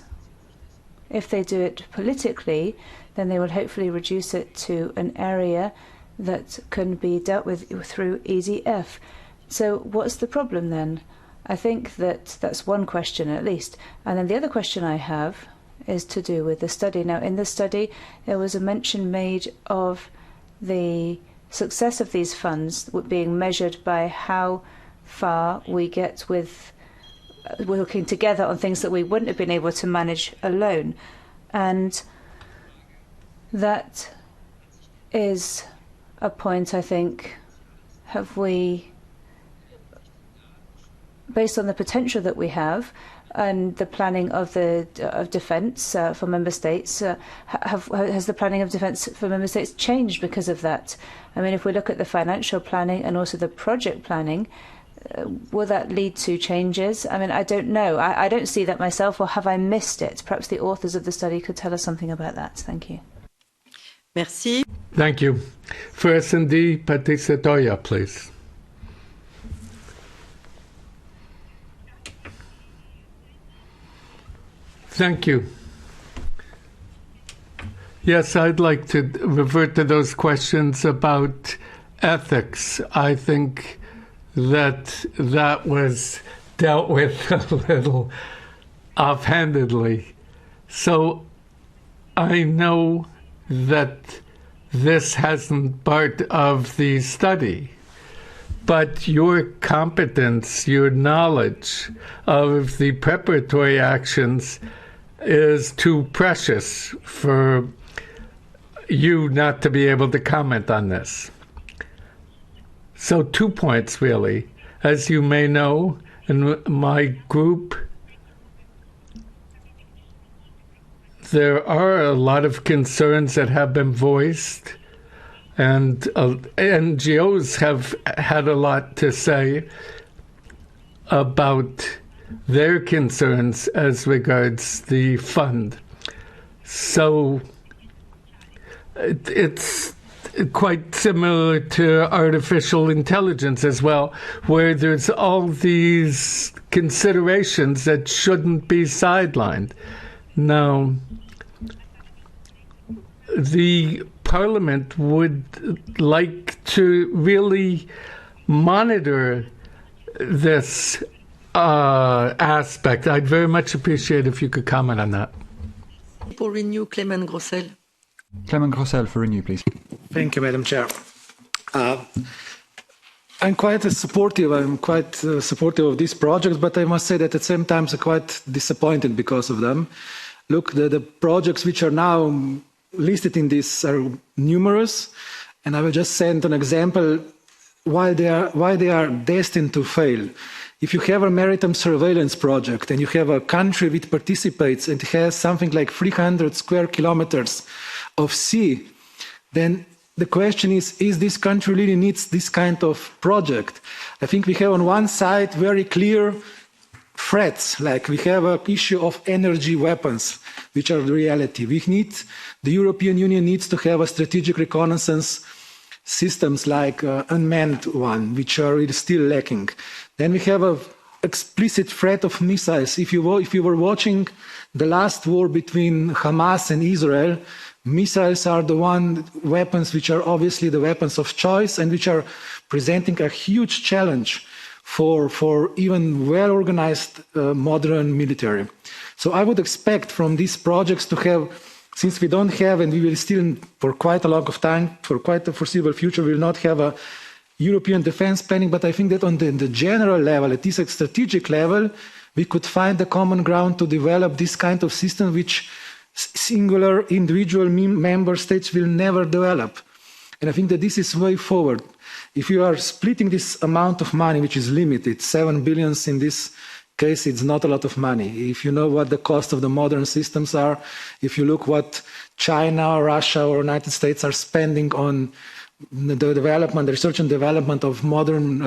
if they do it politically, then they will hopefully reduce it to an area that can be dealt with through EDF. So what's the problem then? I think that's one question at least. And then the other question I have is to do with the study. Now, in the study, there was a mention made of the success of these funds being measured by how far we get with working together on things that we wouldn't have been able to manage alone. And that is a point, I think, have we, based on the potential that we have and the planning of defence for member states, has the planning of defence for member states changed because of that? I mean, if we look at the financial planning and also the project planning, will that lead to changes? I mean, I don't know. I don't see that myself, or have I missed it? Perhaps the authors of the study could tell us something about that. Thank you. Merci. Thank you. For S&D, Patricia Toya, please. Thank you. Yes, I'd like to revert to those questions about ethics. I think that was dealt with a little offhandedly. So I know that this hasn't part of the study, but your competence, your knowledge of the preparatory actions is too precious for you not to be able to comment on this. So 2 points, really. As you may know, in my group, there are a lot of concerns that have been voiced, and NGOs have had a lot to say about their concerns as regards the fund. So it's quite similar to artificial intelligence as well, where there's all these considerations that shouldn't be sidelined. Now, the Parliament would like to really monitor this aspect. I'd very much appreciate if you could comment on that. For Renew, Clément Grossel. Clément Grossel for Renew, please. Thank you, Madam Chair. I'm quite supportive of these projects, but I must say that at the same time I'm quite disappointed because of them. Look, the projects which are now listed in this are numerous, and I will just send an example why they are destined to fail. If you have a maritime surveillance project and you have a country which participates and has something like 300 square kilometers of sea, then the question is this country really needs this kind of project? I think we have on one side very clear threats, like we have an issue of energy weapons, which are the reality. The European Union needs to have a strategic reconnaissance systems like unmanned one, which are still lacking. Then we have an explicit threat of missiles. If you were watching the last war between Hamas and Israel, missiles are the weapons which are obviously the weapons of choice and which are presenting a huge challenge for even well-organized modern military. So I would expect from these projects to have, since we don't have, and we will still, for quite a long of time, for quite a foreseeable future, we will not have a European defense planning, but I think that on the general level, at this strategic level, we could find the common ground to develop this kind of system which singular individual member states will never develop. And I think that this is way forward. If you are splitting this amount of money, which is limited, 7 billion in this case, it's not a lot of money. If you know what the cost of the modern systems are, if you look what China, Russia, or United States are spending on the development, the research and development of modern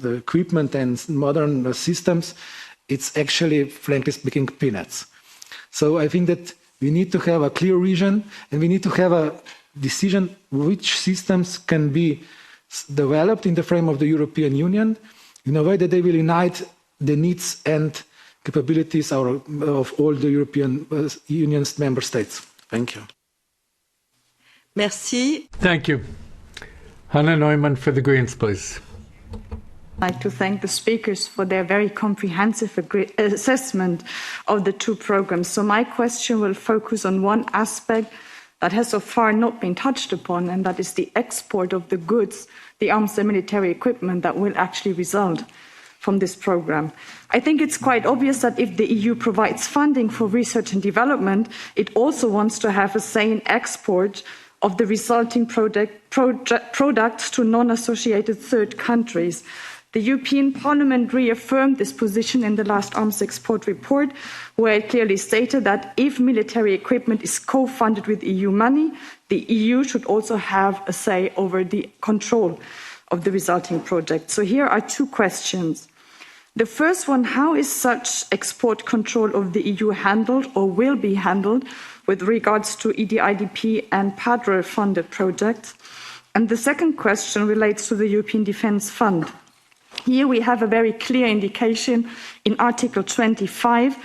equipment and modern systems, it's actually, frankly speaking, peanuts. So I think that we need to have a clear vision and we need to have a decision which systems can be developed in the frame of the European Union in a way that they will unite the needs and capabilities of all the European Union's member states. Thank you. Merci. Thank you. Hannah Neumann for the Greens, please. I'd like to thank the speakers for their very comprehensive assessment of the two programs. So my question will focus on one aspect that has so far not been touched upon, and that is the export of the goods, the arms and military equipment that will actually result from this program. I think it's quite obvious that if the EU provides funding for research and development, it also wants to have a say in export of the resulting products to non-associated third countries. The European Parliament reaffirmed this position in the last arms export report, where it clearly stated that if military equipment is co-funded with EU money, the EU should also have a say over the control of the resulting project. So here are two questions. The first one, how is such export control of the EU handled or will be handled with regards to EDIDP and PADRE-funded projects? And the second question relates to the European Defence Fund. Here we have a very clear indication in Article 25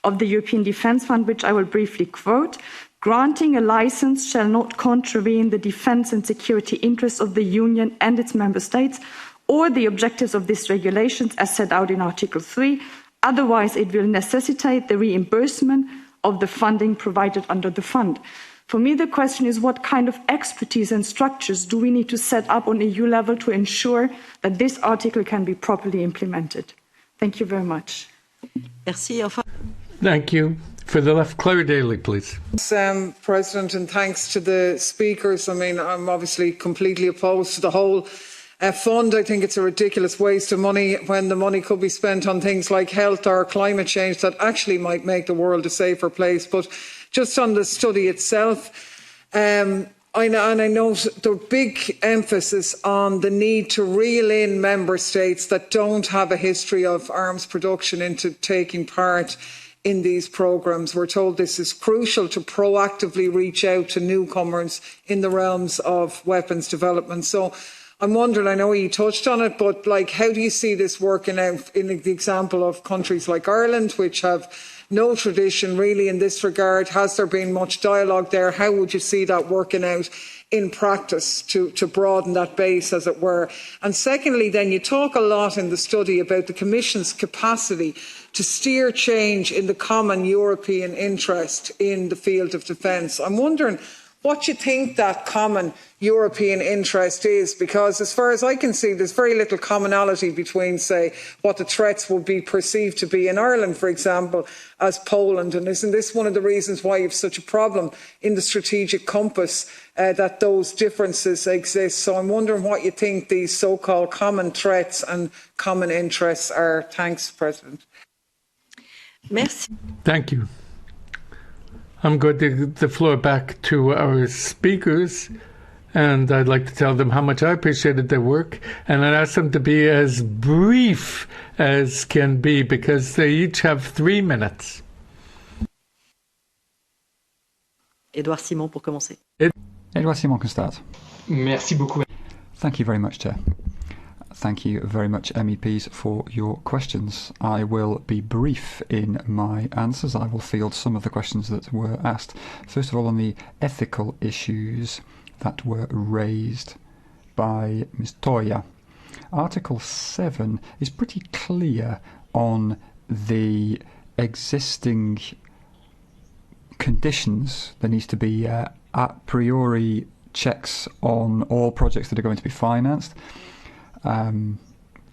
of the European Defence Fund, which I will briefly quote. Granting a licence shall not contravene the defence and security interests of the Union and its member states or the objectives of this regulation as set out in Article 3. Otherwise, it will necessitate the reimbursement of the funding provided under the fund. For me, the question is what kind of expertise and structures do we need to set up on EU level to ensure that this article can be properly implemented? Thank you very much. Merci. Thank you. For the left, Claire Daly, please. President, and thanks to the speakers. I mean, I'm obviously completely opposed to the whole fund. I think it's a ridiculous waste of money when the money could be spent on things like health or climate change that actually might make the world a safer place. But just on the study itself, I note the big emphasis on the need to reel in member states that don't have a history of arms production into taking part in these programmes. We're told this is crucial to proactively reach out to newcomers in the realms of weapons development. So I'm wondering, I know you touched on it, but how do you see this working out in the example of countries like Ireland, which have no tradition really in this regard? Has there been much dialogue there? How would you see that working out in practice to broaden that base, as it were? And secondly, then, you talk a lot in the study about the Commission's capacity to steer change in the common European interest in the field of defence. I'm wondering what you think that common European interest is, because as far as I can see, there's very little commonality between, say, what the threats would be perceived to be in Ireland, for example, as Poland. And isn't this one of the reasons why you have such a problem in the strategic compass, that those differences exist? So I'm wondering what you think these so-called common threats and common interests are. Thanks, President. Merci. Thank you. I'm going to give the floor back to our speakers. and I'd like to tell them how much I appreciated their work, and I'd ask them to be as brief as can be because they each have 3 minutes. Edouard Simon pour commencer. Edouard Simon can start. Merci beaucoup. Thank you very much, Chair. Thank you very much, MEPs, for your questions. I will be brief in my answers. I will field some of the questions that were asked. First of all, on the ethical issues that were raised by Ms. Toya. Article 7 is pretty clear on the existing conditions. There needs to be a priori checks on all projects that are going to be financed. And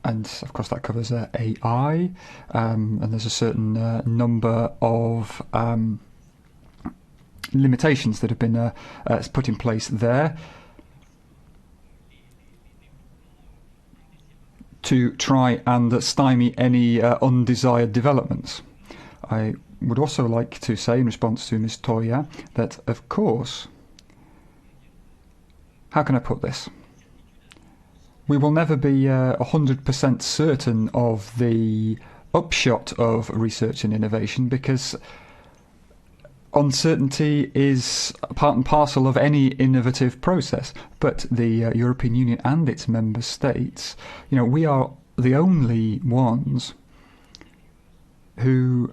of course that covers AI, and there's a certain number of limitations that have been put in place there to try and stymie any undesired developments. I would also like to say in response to Ms. Toya that, of course, how can I put this? We will never be 100% certain of the upshot of research and innovation because uncertainty is part and parcel of any innovative process. But the European Union and its member states, we are the only ones who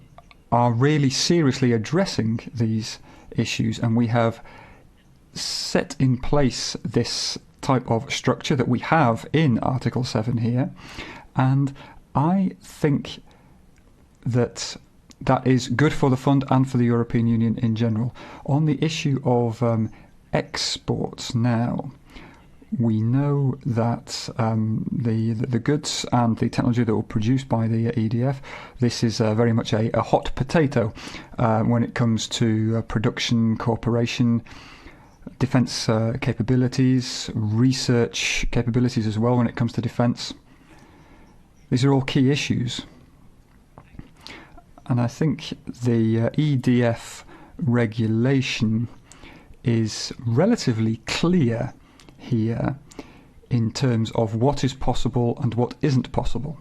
are really seriously addressing these issues, and we have set in place this type of structure that we have in Article 7 here, and I think that is good for the fund and for the European Union in general. On the issue of exports now, we know that the goods and the technology that were produced by the EDF, this is very much a hot potato when it comes to production, cooperation, defence capabilities, research capabilities as well when it comes to defence. These are all key issues. And I think the EDF regulation is relatively clear here in terms of what is possible and what isn't possible.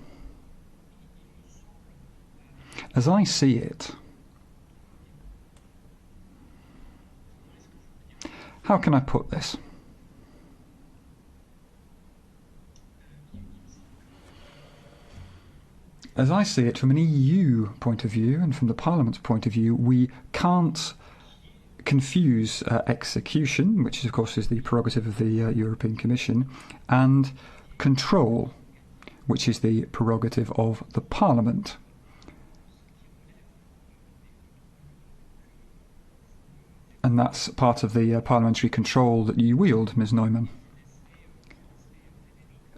As I see it, how can I put this? As I see it, from an EU point of view and from the Parliament's point of view, we can't confuse execution, which of course is the prerogative of the European Commission, and control, which is the prerogative of the Parliament. And that's part of the parliamentary control that you wield, Ms. Neumann.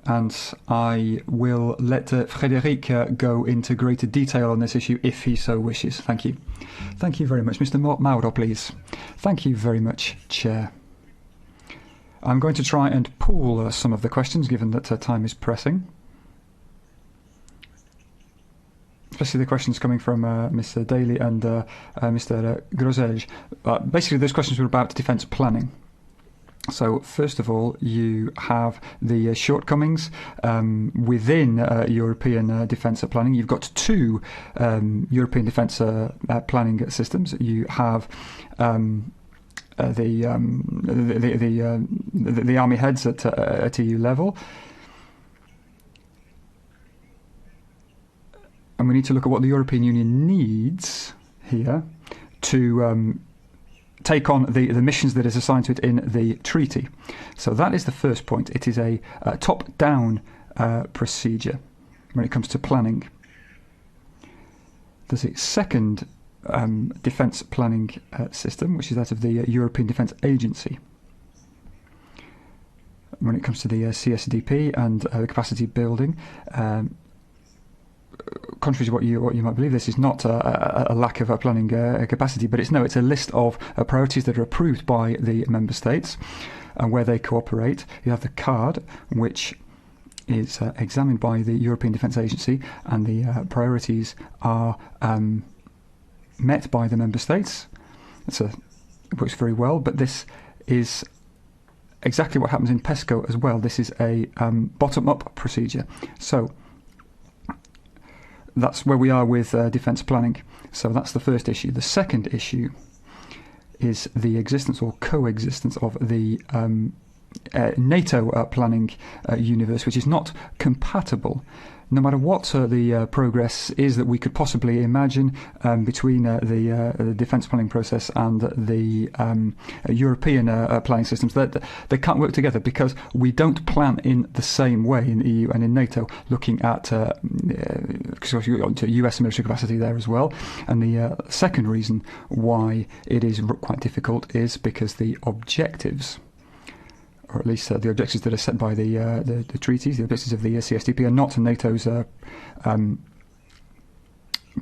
And I will let Frédéric go into greater detail on this issue if he so wishes. Thank you. Thank you very much. Mr. Mauro, please. Thank you very much, Chair. I'm going to try and pool some of the questions, given that time is pressing. Especially the questions coming from Mr. Daly and Mr. Grosjean. Basically, those questions were about defence planning. So, first of all, you have the shortcomings within European defence planning. You've got two European defence planning systems. You have the army heads at EU level. And we need to look at what the European Union needs here to take on the missions that is assigned to it in the treaty. So that is the first point. It is a top-down procedure when it comes to planning. There's a second defence planning system, which is that of the European Defence Agency. When it comes to the CSDP and the capacity building, contrary to what you might believe, this is not a lack of planning capacity, but it's a list of priorities that are approved by the member states and where they cooperate. You have the card, which is examined by the European Defence Agency, and the priorities are met by the member states. It works very well, but this is exactly what happens in PESCO as well. This is a bottom-up procedure. So that's where we are with defence planning. So that's the first issue. The second issue is the existence or coexistence of the NATO planning universe, which is not compatible. No matter what the progress is that we could possibly imagine between the defence planning process and the European planning systems, that they can't work together because we don't plan in the same way in the EU and in NATO, looking at US military capacity there as well. And the second reason why it is quite difficult is because the objectives, or at least the objectives that are set by the treaties, the objectives of the CSDP, are not NATO's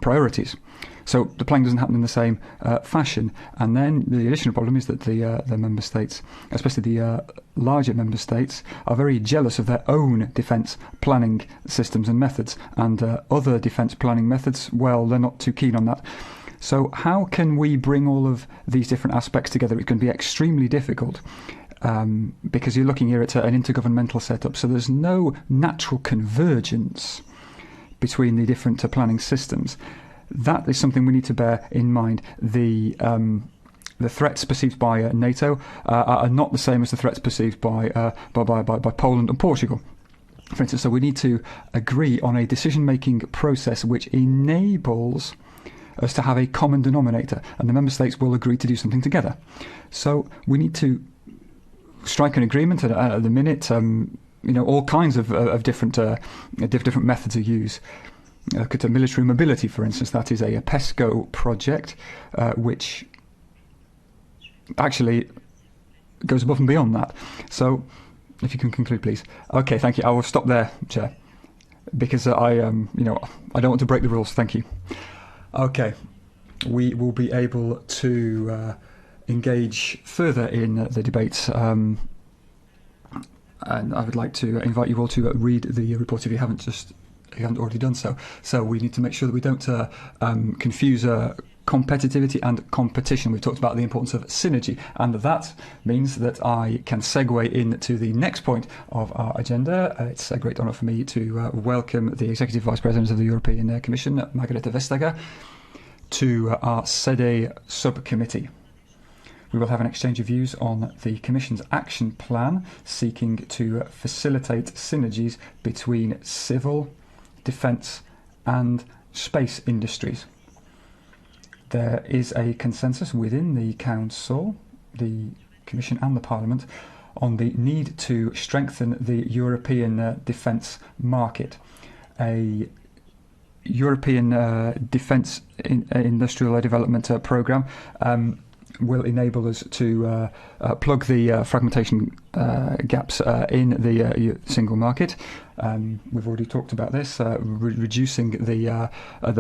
priorities. So the planning doesn't happen in the same fashion. And then the additional problem is that the member states, especially the larger member states, are very jealous of their own defence planning systems and methods. And other defence planning methods, well, they're not too keen on that. So how can we bring all of these different aspects together? It can be extremely difficult. Because you're looking here at an intergovernmental setup, so there's no natural convergence between the different planning systems. That is something we need to bear in mind. The threats perceived by NATO are not the same as the threats perceived by Poland and Portugal, for instance. So we need to agree on a decision-making process which enables us to have a common denominator, and the member states will agree to do something together. So we need to strike an agreement. At the minute, all kinds of different methods are used. Look at military mobility, for instance. That is a PESCO project, which actually goes above and beyond that. So, if you can conclude, please. Okay, thank you. I will stop there, Chair, because I don't want to break the rules. Thank you. Okay, we will be able to engage further in the debates, and I would like to invite you all to read the report if you haven't already done so. So we need to make sure that we don't confuse competitivity and competition. We've talked about the importance of synergy, and that means that I can segue into the next point of our agenda. It's a great honour for me to welcome the Executive Vice President of the European Commission, Margrethe Vestager, to our SEDE subcommittee. We will have an exchange of views on the Commission's action plan seeking to facilitate synergies between civil, defence and space industries. There is a consensus within the Council, the Commission and the Parliament on the need to strengthen the European defence market. A European defence industrial development programme will enable us to plug the fragmentation gaps in the single market. We've already talked about this, reducing the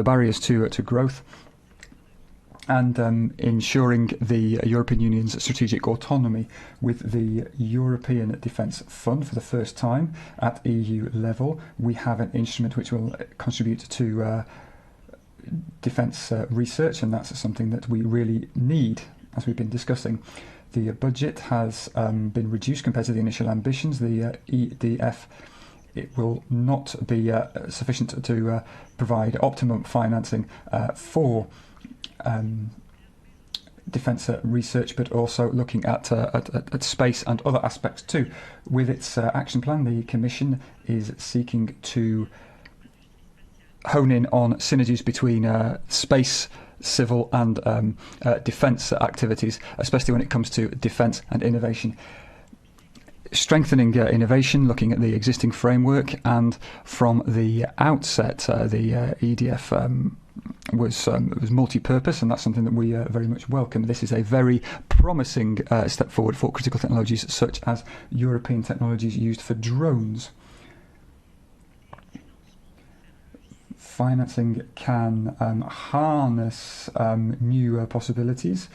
barriers to growth, and ensuring the European Union's strategic autonomy with the European Defence Fund. For the first time at EU level, we have an instrument which will contribute to defence research, and that's something that we really need, as we've been discussing. The budget has been reduced compared to the initial ambitions. The EDF, it will not be sufficient to provide optimum financing for defence research, but also looking at space and other aspects too. With its action plan, the Commission is seeking to hone in on synergies between space, civil and defence activities, especially when it comes to defence and innovation. Strengthening innovation, looking at the existing framework, and from the outset the EDF was multi-purpose, and that's something that we very much welcome. This is a very promising step forward for critical technologies such as European technologies used for drones. Financing can harness new possibilities,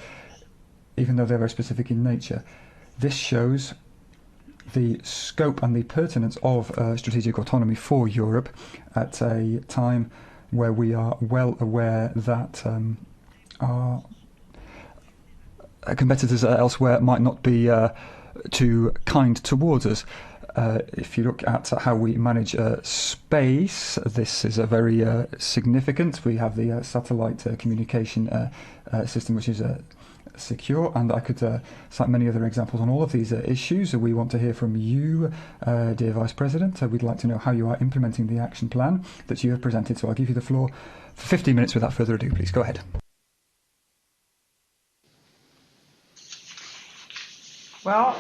even though they're very specific in nature. This shows the scope and the pertinence of strategic autonomy for Europe at a time where we are well aware that our competitors elsewhere might not be too kind towards us. If you look at how we manage space, this is a very significant. We have the satellite communication system, which is secure, and I could cite many other examples on all of these issues. We want to hear from you, dear Vice President. We'd like to know how you are implementing the action plan that you have presented. So I'll give you the floor for 15 minutes without further ado. Please go ahead. Well,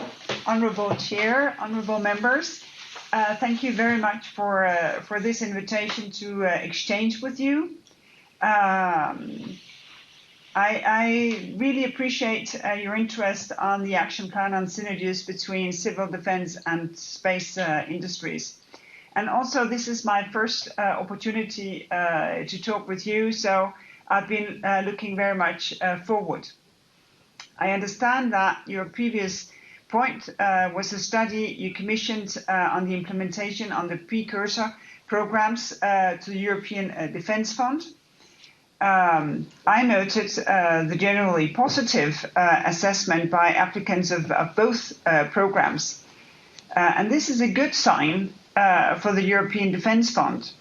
Honourable Chair, honourable members, thank you very much for this invitation to exchange with you. I really appreciate your interest on the action plan on synergies between civil defence and space industries. And also, this is my first opportunity to talk with you, so I've been looking very much forward. I understand that your previous point was a study you commissioned on the implementation on the Precursor programs to the European Defence Fund. I noted the generally positive assessment by applicants of both programs. And this is a good sign for the European Defence Fund.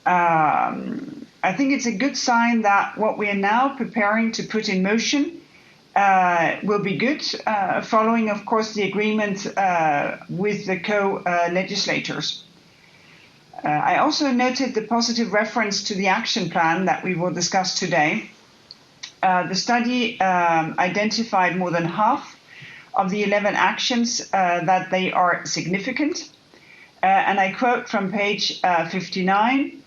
I think it's a good sign that what we are now preparing to put in motion will be good, following, of course, the agreement with the co-legislators. I also noted the positive reference to the action plan that we will discuss today. The study identified more than half of the 11 actions that they are significant. And I quote from page 59,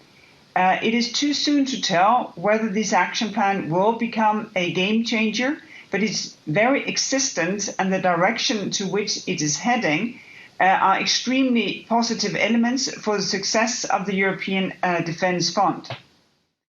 it is too soon to tell whether this action plan will become a game changer, but its very existence and the direction to which it is heading are extremely positive elements for the success of the European Defence Fund.